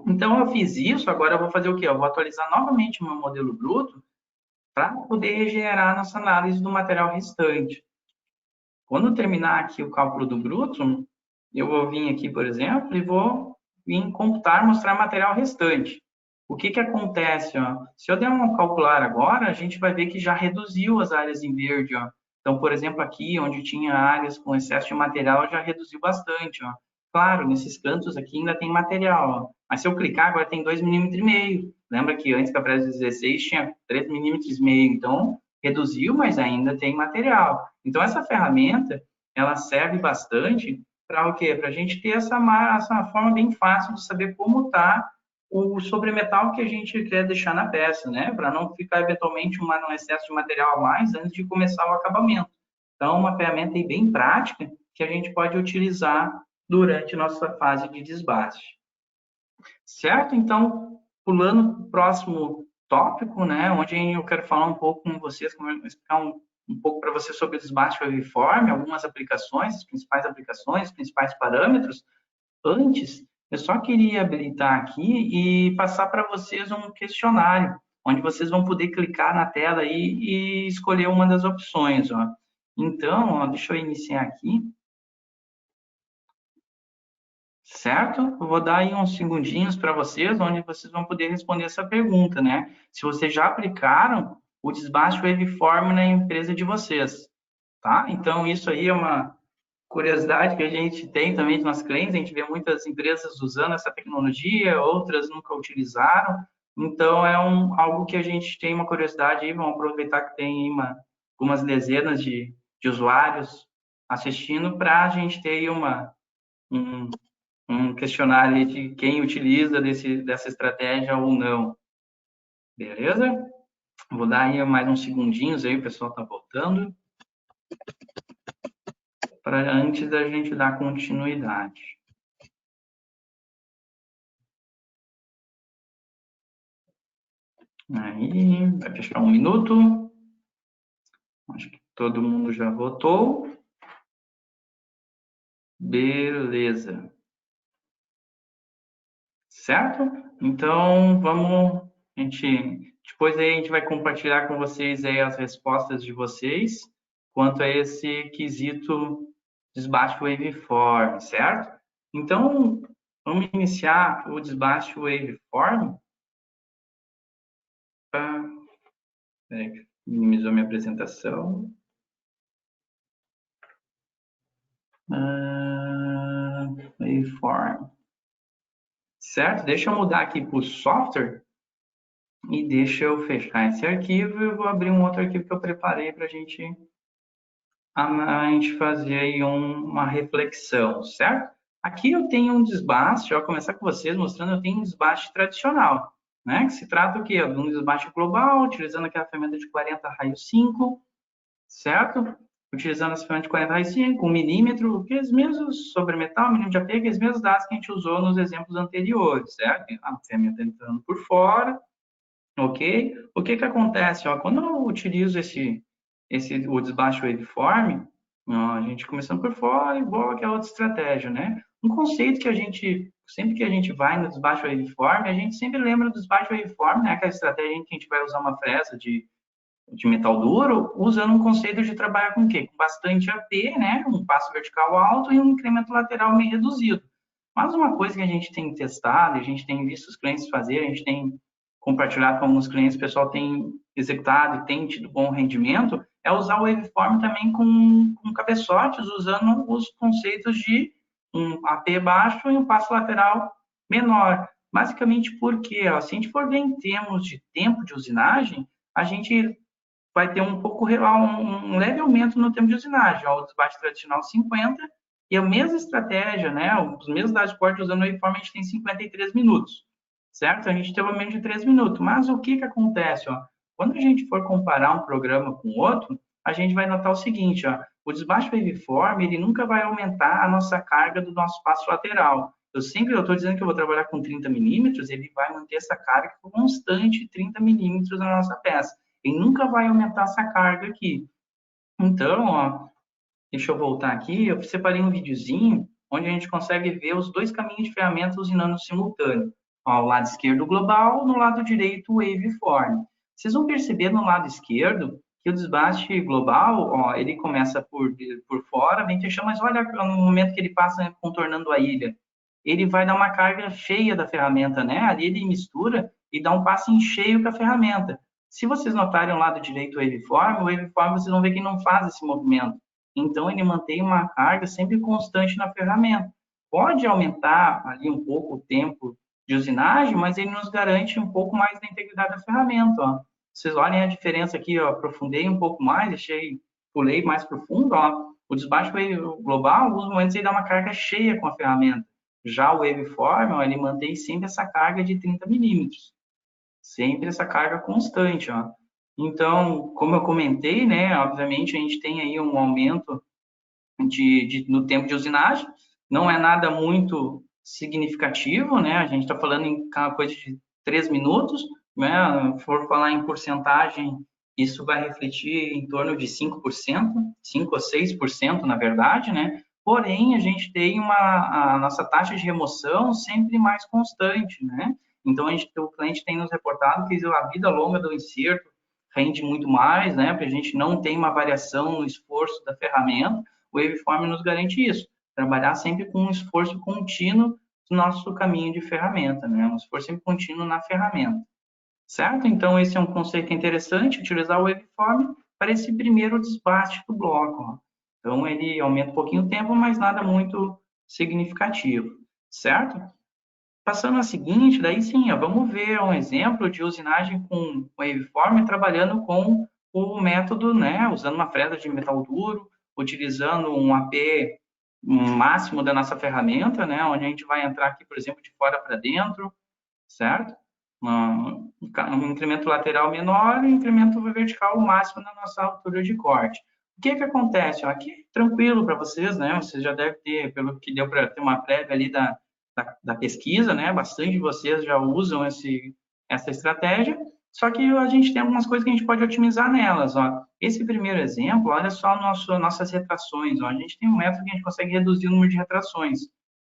Então, eu fiz isso, agora eu vou fazer o quê? Eu vou atualizar novamente o meu modelo bruto para poder regenerar nossa análise do material restante. Quando terminar aqui o cálculo do bruto, eu vou vir aqui, por exemplo, e vou vir computar, mostrar material restante. O que acontece? Ó? Se eu der um calcular agora, a gente vai ver que já reduziu as áreas em verde. Ó. Então, por exemplo, aqui onde tinha áreas com excesso de material, já reduziu bastante. Ó. Claro, nesses cantos aqui ainda tem material, ó. Mas se eu clicar, agora tem 2,5 mm. Lembra que antes, com a Fresnel 16, tinha 3,5 mm. Então, reduziu, mas ainda tem material. Então, essa ferramenta, ela serve bastante para o quê? Para a gente ter essa forma bem fácil de saber como está o sobremetal que a gente quer deixar na peça, né? Para não ficar eventualmente um excesso de material a mais antes de começar o acabamento. Então, uma ferramenta bem prática que a gente pode utilizar durante nossa fase de desbaste. Certo? Então, pulando para o próximo tópico, né? Onde eu quero falar um pouco com vocês, explicar um pouco para vocês sobre o desbaste waveform, algumas aplicações, as principais parâmetros. Antes, eu só queria habilitar aqui e passar para vocês um questionário, onde vocês vão poder clicar na tela e escolher uma das opções. Ó. Então, ó, deixa eu iniciar aqui. Certo? Eu vou dar aí uns segundinhos para vocês, onde vocês vão poder responder essa pergunta, né? Se vocês já aplicaram o desbaste waveform na empresa de vocês, tá? Então, isso aí é uma curiosidade que a gente tem também dos nossos clientes, a gente vê muitas empresas usando essa tecnologia, outras nunca utilizaram, então é algo que a gente tem uma curiosidade aí, vamos aproveitar que tem algumas dezenas de usuários assistindo para a gente ter aí um, um questionário de quem utiliza dessa estratégia ou não, beleza? Vou dar aí mais uns segundinhos aí, o pessoal está voltando, para antes da gente dar continuidade. Aí, vai fechar 1 minuto. Acho que todo mundo já votou. Beleza. Certo? Então, vamos... depois aí a gente vai compartilhar com vocês aí as respostas de vocês quanto a esse quesito desbaste waveform, certo? Então, vamos iniciar o desbaste waveform. Minimizou minha apresentação. Waveform. Certo? Deixa eu mudar aqui para o software e deixa eu fechar esse arquivo e eu vou abrir um outro arquivo que eu preparei para a gente fazer aí uma reflexão, certo? Aqui eu tenho um desbaste, eu vou começar com vocês mostrando, eu tenho um desbaste tradicional. né? Que se trata o quê? De um desbaste global, utilizando aquela ferramenta de 40 raios 5, certo? Utilizando essa ferramenta de 40 raios 5, 1 milímetro, que é os mesmos sobre metal, milímetro de apego, os mesmos dados que a gente usou nos exemplos anteriores, certo? A ferramenta entrando por fora, ok? O que que acontece? Ó, quando eu utilizo o desbaste waveform, ó, a gente começando por fora, igual aquela outra estratégia, né? Um conceito que a gente, sempre que a gente vai no desbaste waveform, a gente sempre lembra do desbaste waveform, né? Aquela estratégia em que a gente vai usar uma fresa de metal duro, usando um conceito de trabalhar com o quê? Com bastante AP, né? Um passo vertical alto e um incremento lateral meio reduzido. Mas uma coisa que a gente tem testado, a gente tem visto os clientes fazer, a gente tem compartilhado com alguns clientes, o pessoal tem executado e tem tido bom rendimento, é usar o waveform também com cabeçotes, usando os conceitos de um AP baixo e um passo lateral menor. Basicamente porque, ó, se a gente for ver em termos de tempo de usinagem, a gente vai ter um pouco um leve aumento no tempo de usinagem. Ó, o desbaste tradicional 50 e a mesma estratégia, né? Os mesmos dados de corte usando o waveform, a gente tem 53 minutos, certo? A gente tem um aumento de 3 minutos. Mas o que que acontece, ó? Quando a gente for comparar um programa com outro, a gente vai notar o seguinte, ó, o desbaste waveform, ele nunca vai aumentar a nossa carga do nosso passo lateral. Eu estou dizendo que eu vou trabalhar com 30 milímetros, ele vai manter essa carga constante 30 milímetros na nossa peça. Ele nunca vai aumentar essa carga aqui. Então, ó, deixa eu voltar aqui, eu separei um videozinho onde a gente consegue ver os dois caminhos de ferramentas usinando simultâneo. Ó, o lado esquerdo global, no lado direito o waveform. Vocês vão perceber no lado esquerdo que o desbaste global, ó, ele começa por fora, vem fechando, mas olha no momento que ele passa contornando a ilha. Ele vai dar uma carga cheia da ferramenta, né? Ali ele mistura e dá um passe em cheio com a ferramenta. Se vocês notarem o lado direito o waveform vocês vão ver que não faz esse movimento. Então, ele mantém uma carga sempre constante na ferramenta. Pode aumentar ali um pouco o tempo de usinagem, mas ele nos garante um pouco mais da integridade da ferramenta. Ó. Vocês olhem a diferença aqui, ó, aprofundei um pouco mais, pulei mais profundo. Ó. O desbaste global, em alguns momentos, ele dá uma carga cheia com a ferramenta. Já o waveform, ó, ele mantém sempre essa carga de 30 milímetros. Sempre essa carga constante, ó. Então, como eu comentei, né, obviamente a gente tem aí um aumento no tempo de usinagem, não é nada muito significativo, né, a gente está falando em coisa de 3 minutos, né, se for falar em porcentagem, isso vai refletir em torno de 5%, 5 a 6%, na verdade, né, porém a gente tem a nossa taxa de remoção sempre mais constante, né, então o cliente tem nos reportado que a vida longa do inserto rende muito mais, né, porque a gente não tem uma variação no esforço da ferramenta, o Waveform nos garante isso, trabalhar sempre com um esforço contínuo no nosso caminho de ferramenta, né, um esforço sempre contínuo na ferramenta, certo? Então, esse é um conceito interessante, utilizar o Waveform para esse primeiro desbaste do bloco, ó. Então, ele aumenta um pouquinho o tempo, mas nada muito significativo, certo? Passando a seguinte, daí sim, ó, vamos ver um exemplo de usinagem com waveform trabalhando com o método, né, usando uma fresa de metal duro, utilizando um AP máximo da nossa ferramenta, né, onde a gente vai entrar aqui, por exemplo, de fora para dentro, certo? Um incremento lateral menor e um incremento vertical máximo na nossa altura de corte. O que que acontece? Ó, aqui é tranquilo para vocês, né? Vocês já devem ter, pelo que deu para ter uma prévia ali da pesquisa, né? Bastante de vocês já usam essa estratégia, só que a gente tem algumas coisas que a gente pode otimizar nelas. Ó. Esse primeiro exemplo, olha só nossas retrações. Ó. A gente tem um método que a gente consegue reduzir o número de retrações.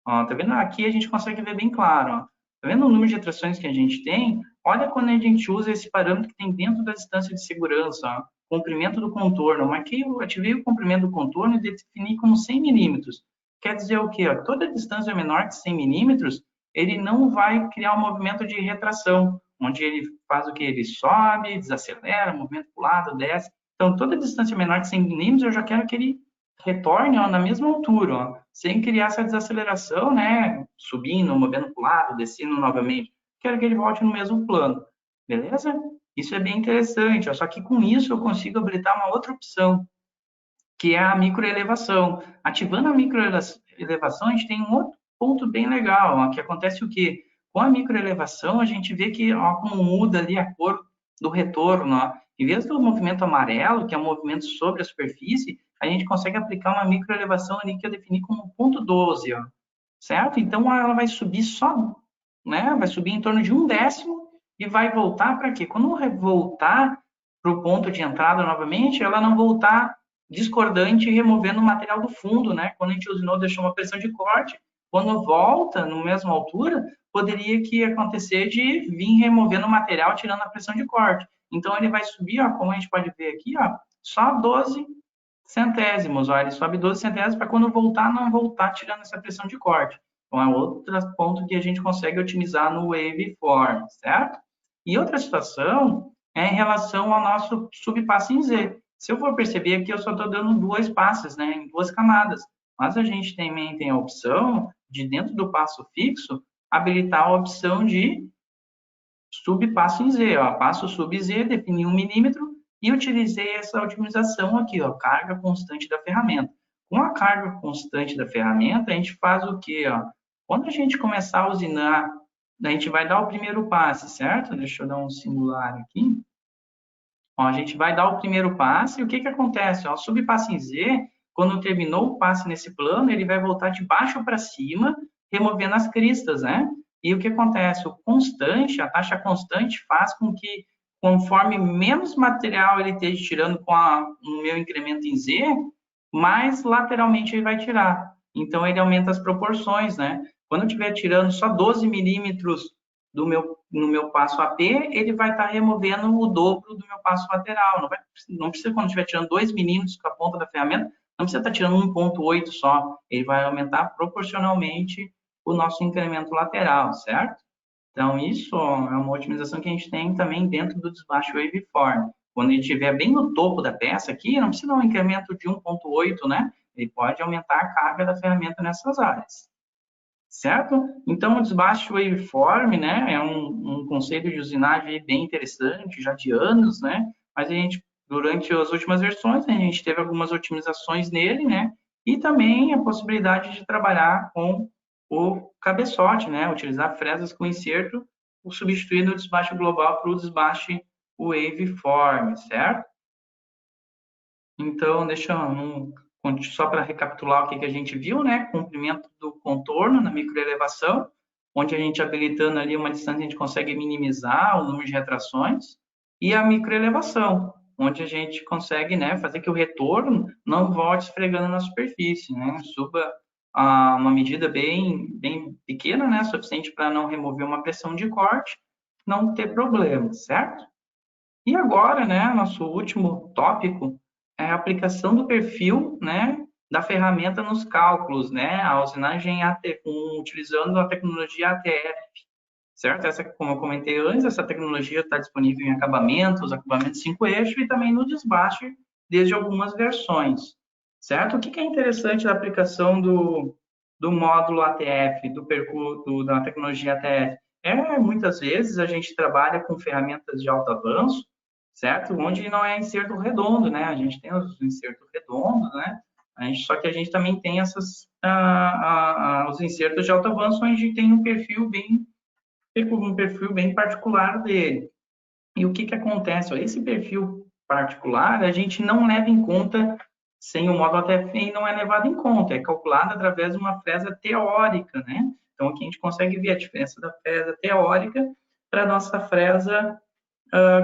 Ó, tá vendo? Aqui a gente consegue ver bem claro. Ó. Tá vendo o número de retrações que a gente tem? Olha quando a gente usa esse parâmetro que tem dentro da distância de segurança, ó. Comprimento do contorno. Ativei o comprimento do contorno e defini como 100 milímetros. Quer dizer o quê? Ó? Toda distância menor que 100 milímetros, ele não vai criar um movimento de retração, onde ele faz o que? Ele sobe, desacelera, movimento para o lado, desce. Então, toda distância menor que 100 milímetros, eu já quero que ele retorne ó, na mesma altura, ó, sem criar essa desaceleração, né? Subindo, movendo para o lado, descendo novamente. Quero que ele volte no mesmo plano, beleza? Isso é bem interessante, ó, só que com isso eu consigo habilitar uma outra opção, que é a microelevação. Ativando a microelevação, a gente tem um outro ponto bem legal, ó, que acontece o quê? Com a microelevação, a gente vê que, ó, como muda ali a cor do retorno, ó. Em vez do movimento amarelo, que é um movimento sobre a superfície, a gente consegue aplicar uma microelevação ali que eu defini como ponto 12, ó, certo? Então, ela vai subir só, né? Vai subir em torno de 1/10 e vai voltar para quê? Quando voltar para o ponto de entrada novamente, ela não voltar discordante e removendo o material do fundo, né? Quando a gente usinou, deixou uma pressão de corte, quando volta na mesma altura, poderia que acontecer de vir removendo o material, tirando a pressão de corte. Então, ele vai subir, ó, como a gente pode ver aqui, ó, só 12 centésimos, ó, ele sobe 12 centésimos para quando voltar, não voltar tirando essa pressão de corte. Então, é outro ponto que a gente consegue otimizar no waveform, certo? E outra situação é em relação ao nosso subpasso em Z. Se eu for perceber aqui, eu só estou dando 2 passes, né, em 2 camadas. Mas a gente também tem a opção de, dentro do passo fixo, habilitar a opção de subpasso em Z, ó, passo sub Z, defini 1 milímetro e utilizei essa otimização aqui, ó, carga constante da ferramenta. Com a carga constante da ferramenta, a gente faz o quê? Ó? Quando a gente começar a usinar, a gente vai dar o primeiro passe, certo? Deixa eu dar um singular aqui. Ó, a gente vai dar o primeiro passe e o que, que acontece? Ó, o subpasso em Z, quando terminou o passe nesse plano, ele vai voltar de baixo para cima, removendo as cristas, né? E o que acontece? O constante, a taxa constante faz com que, conforme menos material ele esteja tirando com o meu incremento em Z, mais lateralmente ele vai tirar. Então, ele aumenta as proporções, né? Quando eu estiver tirando só 12 milímetros no meu passo AP, ele vai estar removendo o dobro do meu passo lateral. Não precisa, quando estiver tirando 2 milímetros com a ponta da ferramenta, não precisa estar tirando 1,8 só. Ele vai aumentar proporcionalmente o nosso incremento lateral, certo? Então, isso é uma otimização que a gente tem também dentro do desbaste waveform. Quando ele estiver bem no topo da peça aqui, não precisa dar um incremento de 1,8, né? Ele pode aumentar a carga da ferramenta nessas áreas. Certo? Então, o desbaste waveform, né, é um conceito de usinagem bem interessante, já de anos, né, mas a gente, durante as últimas versões, a gente teve algumas otimizações nele, né, e também a possibilidade de trabalhar com o cabeçote, né, utilizar fresas com inserto, substituindo o desbaste global para o desbaste waveform, certo? Então, deixa eu, só para recapitular o que a gente viu, né? Comprimento do contorno na microelevação, onde a gente habilitando ali uma distância, a gente consegue minimizar o número de retrações, e a microelevação, onde a gente consegue, né, fazer que o retorno não volte esfregando na superfície, né? Suba a uma medida bem pequena, né? Suficiente para não remover uma pressão de corte, não ter problema, certo? E agora, né, nosso último tópico é a aplicação do perfil, né, da ferramenta nos cálculos, né, a usinagem utilizando a tecnologia ATF, certo? Essa, como eu comentei antes, essa tecnologia está disponível em acabamentos 5 eixos e também no desbaste desde algumas versões, certo? O que é interessante da aplicação do módulo ATF, da tecnologia ATF? Muitas vezes a gente trabalha com ferramentas de alto avanço, certo? Onde não é inserto redondo, né? A gente tem os insertos redondos, né? Só que a gente também tem os insertos de alto avanço, onde tem um perfil bem particular dele. E o que acontece? Esse perfil particular a gente não leva em conta sem o módulo ATF, não é levado em conta, é calculado através de uma fresa teórica, né? Então aqui a gente consegue ver a diferença da fresa teórica para a nossa fresa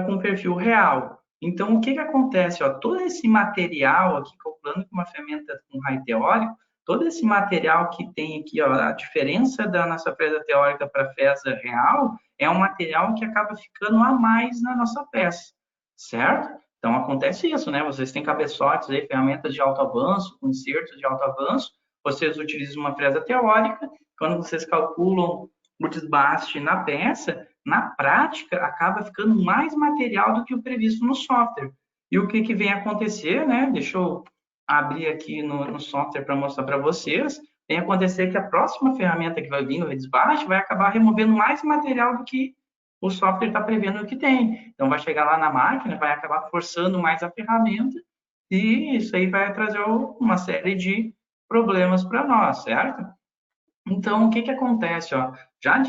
com perfil real. Então, o que acontece? Ó, todo esse material aqui, calculando com uma ferramenta com raio teórico, todo esse material que tem aqui, ó, a diferença da nossa fresa teórica para a fresa real, é um material que acaba ficando a mais na nossa peça, certo? Então, acontece isso, né? Vocês têm cabeçotes aí, ferramentas de alto avanço, com insertos de alto avanço, vocês utilizam uma fresa teórica, quando vocês calculam o desbaste na peça, na prática, acaba ficando mais material do que o previsto no software. E o que vem acontecer, né? Deixa eu abrir aqui no software para mostrar para vocês. Vem acontecer que a próxima ferramenta que vai vir no desbaste vai acabar removendo mais material do que o software está prevendo que tem. Então, vai chegar lá na máquina, vai acabar forçando mais a ferramenta e isso aí vai trazer uma série de problemas para nós, certo? Então, o que acontece? Ó, já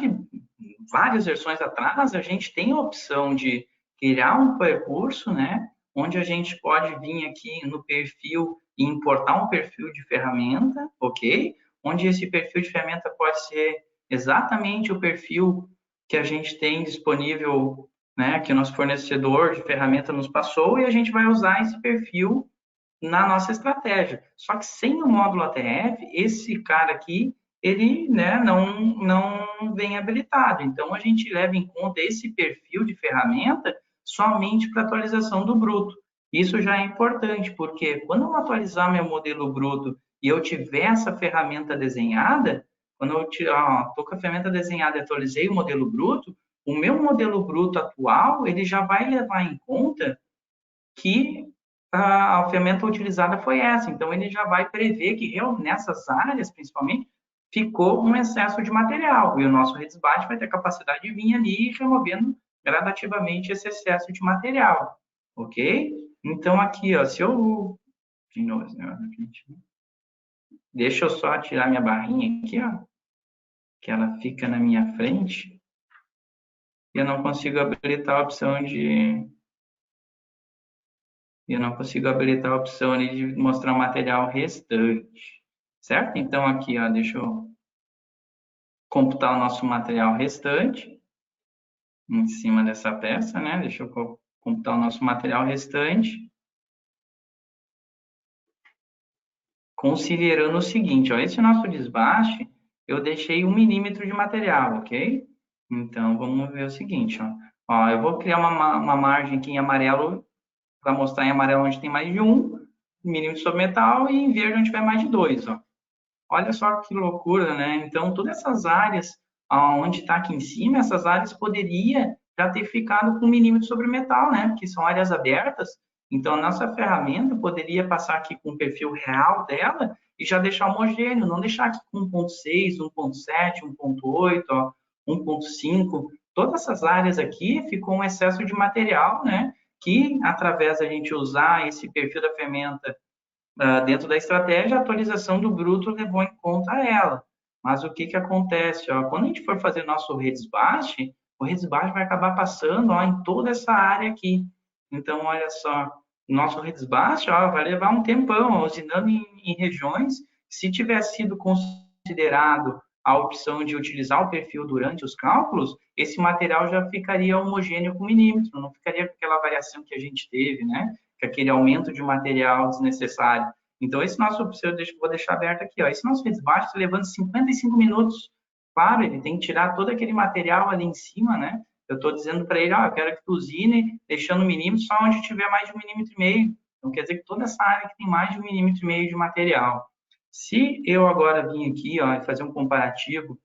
várias versões atrás, a gente tem a opção de criar um percurso, né? Onde a gente pode vir aqui no perfil e importar um perfil de ferramenta, ok? Onde esse perfil de ferramenta pode ser exatamente o perfil que a gente tem disponível, né? Que o nosso fornecedor de ferramenta nos passou e a gente vai usar esse perfil na nossa estratégia. Só que sem o módulo ATF, esse cara aqui, ele, né, não vem habilitado. Então, a gente leva em conta esse perfil de ferramenta somente para atualização do bruto. Isso já é importante, porque quando eu atualizar meu modelo bruto e eu tiver essa ferramenta desenhada, quando eu estou com a ferramenta desenhada e atualizei o modelo bruto, o meu modelo bruto atual, ele já vai levar em conta que a ferramenta utilizada foi essa. Então, ele já vai prever que nessas áreas, principalmente, ficou um excesso de material. E o nosso redesbate vai ter a capacidade de vir ali removendo gradativamente esse excesso de material. Ok? Então, aqui, ó, se eu... De novo, né? Deixa eu só tirar minha barrinha aqui, ó, que ela fica na minha frente. E eu não consigo habilitar a opção de eu não consigo habilitar a opção ali de mostrar o material restante, certo? Então, aqui, ó, deixa eu computar o nosso material restante em cima dessa peça, né? Deixa eu computar o nosso material restante, considerando o seguinte, ó, esse nosso desbaste, eu deixei 1 milímetro de material, ok? Então, vamos ver o seguinte, ó. Ó, eu vou criar uma margem aqui em amarelo, para mostrar em amarelo onde tem mais de 1 milímetro sobre metal e em verde onde tiver mais de 2, ó. Olha só que loucura, né? Então, todas essas áreas, onde está aqui em cima, essas áreas poderia já ter ficado com 1 milímetro sobre metal, né? Que são áreas abertas. Então, a nossa ferramenta poderia passar aqui com o perfil real dela e já deixar homogêneo, não deixar aqui com 1.6, 1.7, 1.8, 1.5. Todas essas áreas aqui ficou um excesso de material, né? Que, através da gente usar esse perfil da ferramenta dentro da estratégia, a atualização do bruto levou em conta ela. Mas o que, que acontece? Ó, quando a gente for fazer nosso redesbaste, o redesbaste vai acabar passando em toda essa área aqui. Então, olha só, nosso redesbaste vai levar um tempão, usinando em regiões. Se tivesse sido considerado a opção de utilizar o perfil durante os cálculos, esse material já ficaria homogêneo com milímetro, não ficaria com aquela variação que a gente teve, né? Com aquele aumento de material desnecessário. Então, esse nosso, vou deixar aberto aqui, ó, esse nosso redesbaste está levando 55 minutos. Claro, ele tem que tirar todo aquele material ali em cima, né? Eu estou dizendo para ele, eu quero que tu usine deixando 1 milímetro só onde tiver mais de 1,5 milímetro. Então, quer dizer que toda essa área que tem mais de 1,5 milímetro de material. Se eu agora vim aqui, ó, fazer um comparativo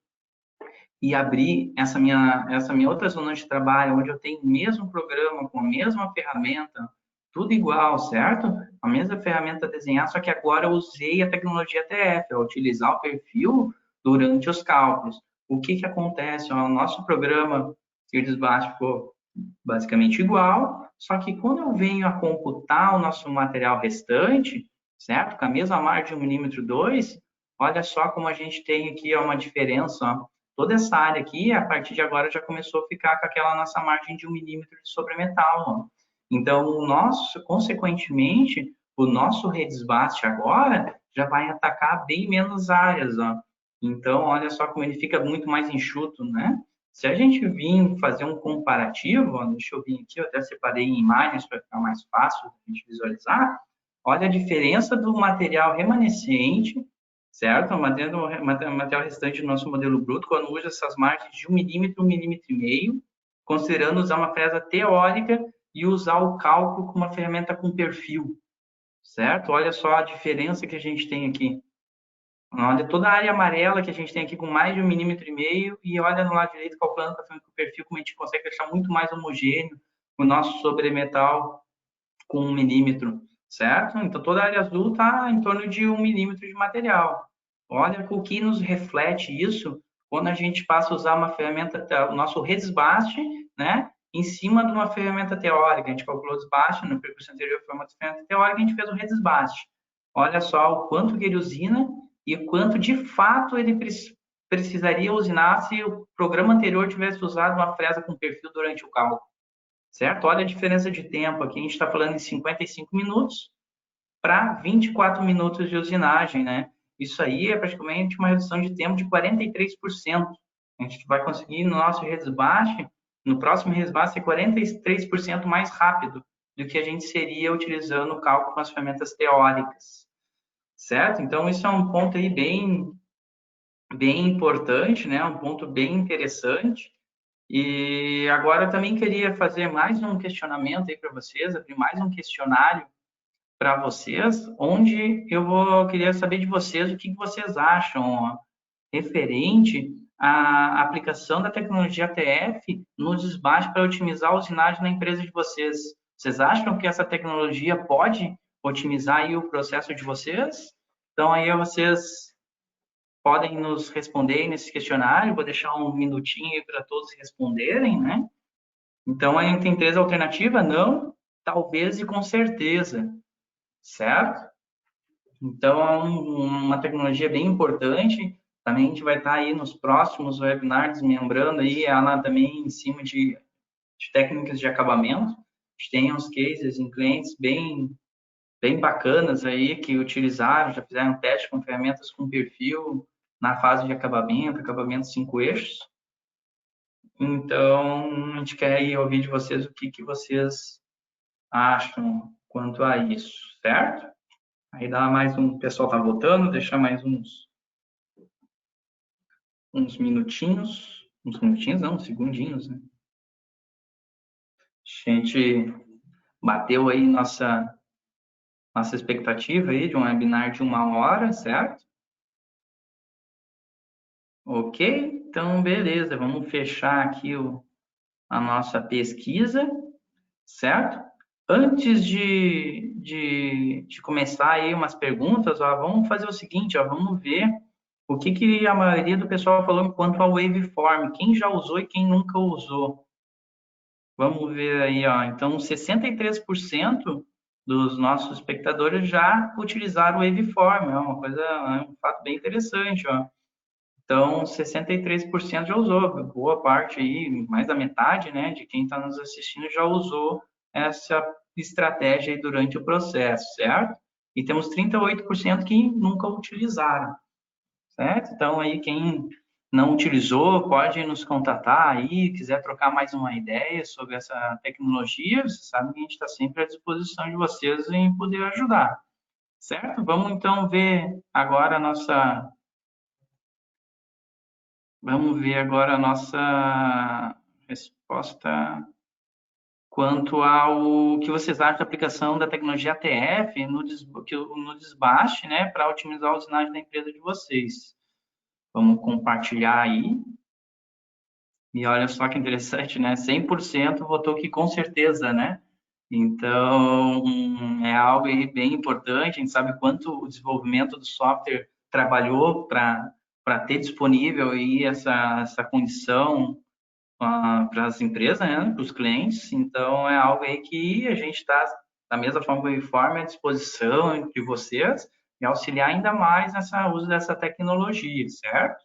e abrir essa minha outra zona de trabalho, onde eu tenho o mesmo programa, com a mesma ferramenta, tudo igual, certo? A mesma ferramenta a desenhar, só que agora eu usei a tecnologia TF, utilizar o perfil durante os cálculos. O que que acontece? O nosso programa de desbaste ficou basicamente igual, só que quando eu venho a computar o nosso material restante, certo? Com a mesma margem de 1,2 milímetro, olha só como a gente tem aqui uma diferença, ó. Toda essa área aqui, a partir de agora, já começou a ficar com aquela nossa margem de 1 milímetro de sobremetal, ó. Então, consequentemente, o nosso redesbaste agora já vai atacar bem menos áreas, ó. Então, olha só como ele fica muito mais enxuto, né? Se a gente vir fazer um comparativo, ó, deixa eu vir aqui, eu até separei em imagens para ficar mais fácil a gente visualizar. Olha a diferença do material remanescente, certo? O material restante do nosso modelo bruto, quando usa essas margens de 1 milímetro, 1,5 milímetro, considerando usar uma fresa teórica e usar o cálculo com uma ferramenta com perfil, certo? Olha só a diferença que a gente tem aqui. Olha toda a área amarela que a gente tem aqui com mais de 1,5 milímetro e olha no lado direito calculando com o perfil como a gente consegue deixar muito mais homogêneo o nosso sobremetal com 1 milímetro, certo? Então toda a área azul está em torno de 1 milímetro de material. Olha o que nos reflete isso quando a gente passa a usar uma ferramenta, o nosso redesbaste, né? Em cima de uma ferramenta teórica. A gente calculou o desbaste, no percurso anterior foi uma ferramenta teórica, a gente fez o redesbaste. Olha só o quanto que ele usina e o quanto de fato ele precisaria usinar se programa anterior tivesse usado uma fresa com perfil durante o cálculo, certo? Olha a diferença de tempo aqui, a gente está falando em 55 minutos para 24 minutos de usinagem, né? Isso aí é praticamente uma redução de tempo de 43%. A gente vai conseguir no nosso resbate, no próximo resbate, ser 43% mais rápido do que a gente seria utilizando o cálculo com as ferramentas teóricas, certo? Então, isso é um ponto aí bem importante, né? Um ponto bem interessante. E agora eu também queria fazer mais um questionamento aí para vocês, abrir mais um questionário para vocês, onde queria saber de vocês o que vocês acham referente à aplicação da tecnologia ATF no desbaste para otimizar a usinagem na empresa de vocês. Vocês acham que essa tecnologia pode otimizar aí o processo de vocês? Então aí vocês podem nos responder nesse questionário, vou deixar um minutinho para todos responderem, né? Então, a gente tem três alternativas: não, talvez e com certeza, certo? Então, é uma tecnologia bem importante. Também a gente vai estar aí nos próximos webinars desmembrando aí ela também em cima de técnicas de acabamento. A gente tem uns cases em clientes bem bacanas aí que utilizaram, já fizeram teste com ferramentas com perfil na fase de acabamento 5 eixos. Então, a gente quer aí ouvir de vocês o que vocês acham quanto a isso, certo? Aí dá mais um, o pessoal tá votando, deixar mais uns minutinhos não, uns segundinhos, né? A gente bateu aí nossa expectativa aí de um webinar de 1 hora, certo? Ok? Então, beleza, vamos fechar aqui a nossa pesquisa, certo? Antes de começar aí umas perguntas, ó, vamos fazer o seguinte, ó, vamos ver o que a maioria do pessoal falou enquanto ao Waveform, quem já usou e quem nunca usou. Vamos ver aí, ó. Então, 63% dos nossos espectadores já utilizaram o Waveform, é uma coisa, é um fato bem interessante, ó. Então, 63% já usou, boa parte aí, mais da metade, né, de quem está nos assistindo já usou essa estratégia aí durante o processo, certo? E temos 38% que nunca utilizaram, certo? Então, aí quem não utilizou pode nos contatar aí, quiser trocar mais uma ideia sobre essa tecnologia, você sabe que a gente está sempre à disposição de vocês em poder ajudar, certo? Vamos então ver agora a nossa Vamos ver agora a nossa resposta quanto ao que vocês acham da aplicação da tecnologia ATF no desbaste, né, para otimizar a usinagem da empresa de vocês. Vamos compartilhar aí. E olha só que interessante, né? 100% votou que com certeza, né? Então, é algo aí bem importante. A gente sabe quanto o desenvolvimento do software trabalhou para ter disponível aí essa condição para as empresas, né, para os clientes. Então, é algo aí que a gente está, da mesma forma que o Informe, à disposição de vocês e auxiliar ainda mais nessa uso dessa tecnologia, certo?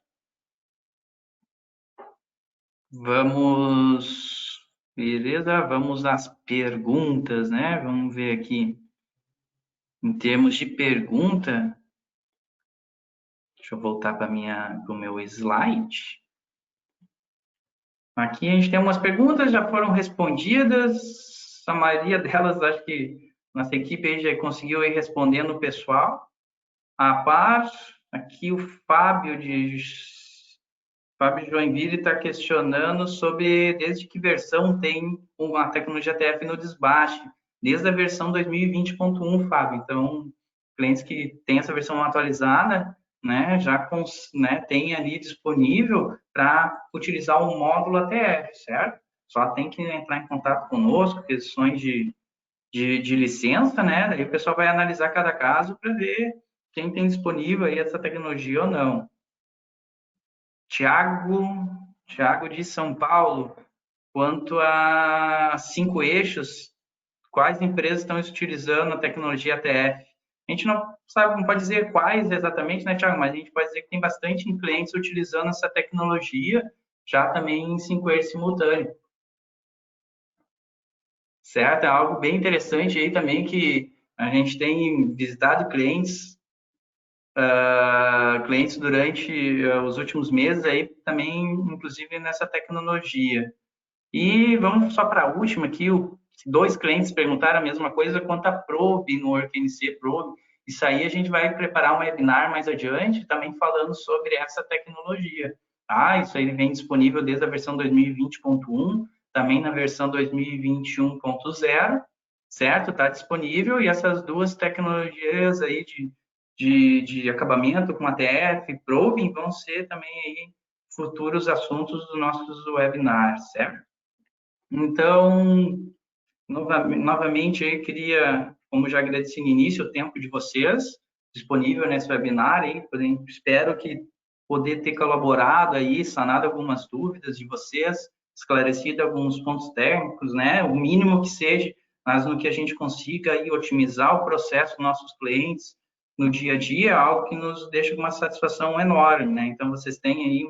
Vamos, beleza? Vamos às perguntas, né? Vamos ver aqui. Em termos de pergunta, deixa eu voltar para o meu slide. Aqui a gente tem umas perguntas, já foram respondidas, a maioria delas acho que nossa equipe aí já conseguiu ir respondendo o pessoal. A par, aqui o Fábio Joinville está questionando sobre desde que versão tem a tecnologia TF no desbaste. Desde a versão 2020.1, Fábio. Então, clientes que têm essa versão atualizada, né, já tem ali disponível para utilizar o módulo ATF, certo? Só tem que entrar em contato conosco, questões de licença, né? Daí o pessoal vai analisar cada caso para ver quem tem disponível aí essa tecnologia ou não. Tiago de São Paulo, quanto a 5 eixos, quais empresas estão utilizando a tecnologia ATF? A gente não sabe, não pode dizer quais exatamente, né, Tiago? Mas a gente pode dizer que tem bastante clientes utilizando essa tecnologia já também em 5 simultâneo, certo? É algo bem interessante aí também que a gente tem visitado clientes durante os últimos meses aí também, inclusive nessa tecnologia. E vamos só para a última aqui, dois clientes perguntaram a mesma coisa quanto a Probe no WorkNC Probe. Isso aí a gente vai preparar um webinar mais adiante, também falando sobre essa tecnologia. Ah, isso aí vem disponível desde a versão 2020.1, também na versão 2021.0, certo? Está disponível e essas duas tecnologias aí de acabamento com ATF, Probe, vão ser também aí futuros assuntos dos nossos webinars, certo? Então, novamente, eu queria, como já agradeci no início, o tempo de vocês disponível nesse webinar, aí, espero que poder ter colaborado aí, sanado algumas dúvidas de vocês, esclarecido alguns pontos técnicos, né? O mínimo que seja, mas no que a gente consiga aí otimizar o processo dos nossos clientes no dia a dia, é algo que nos deixa com uma satisfação enorme, né? Então, vocês têm aí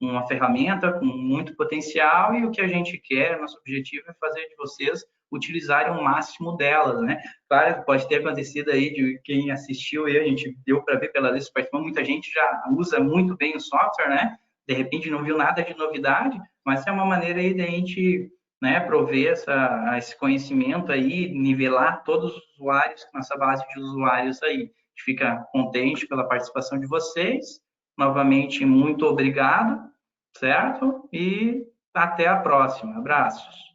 uma ferramenta com muito potencial e o que a gente quer, nosso objetivo é fazer de vocês utilizarem o máximo delas, né? Claro, pode ter acontecido aí de quem assistiu e a gente deu para ver pela lista participante, muita gente já usa muito bem o software, né? De repente não viu nada de novidade, mas é uma maneira aí da gente, né, prover esse conhecimento aí, nivelar todos os usuários, nossa base de usuários aí. A gente fica contente pela participação de vocês. Novamente, muito obrigado, certo? E até a próxima. Abraços.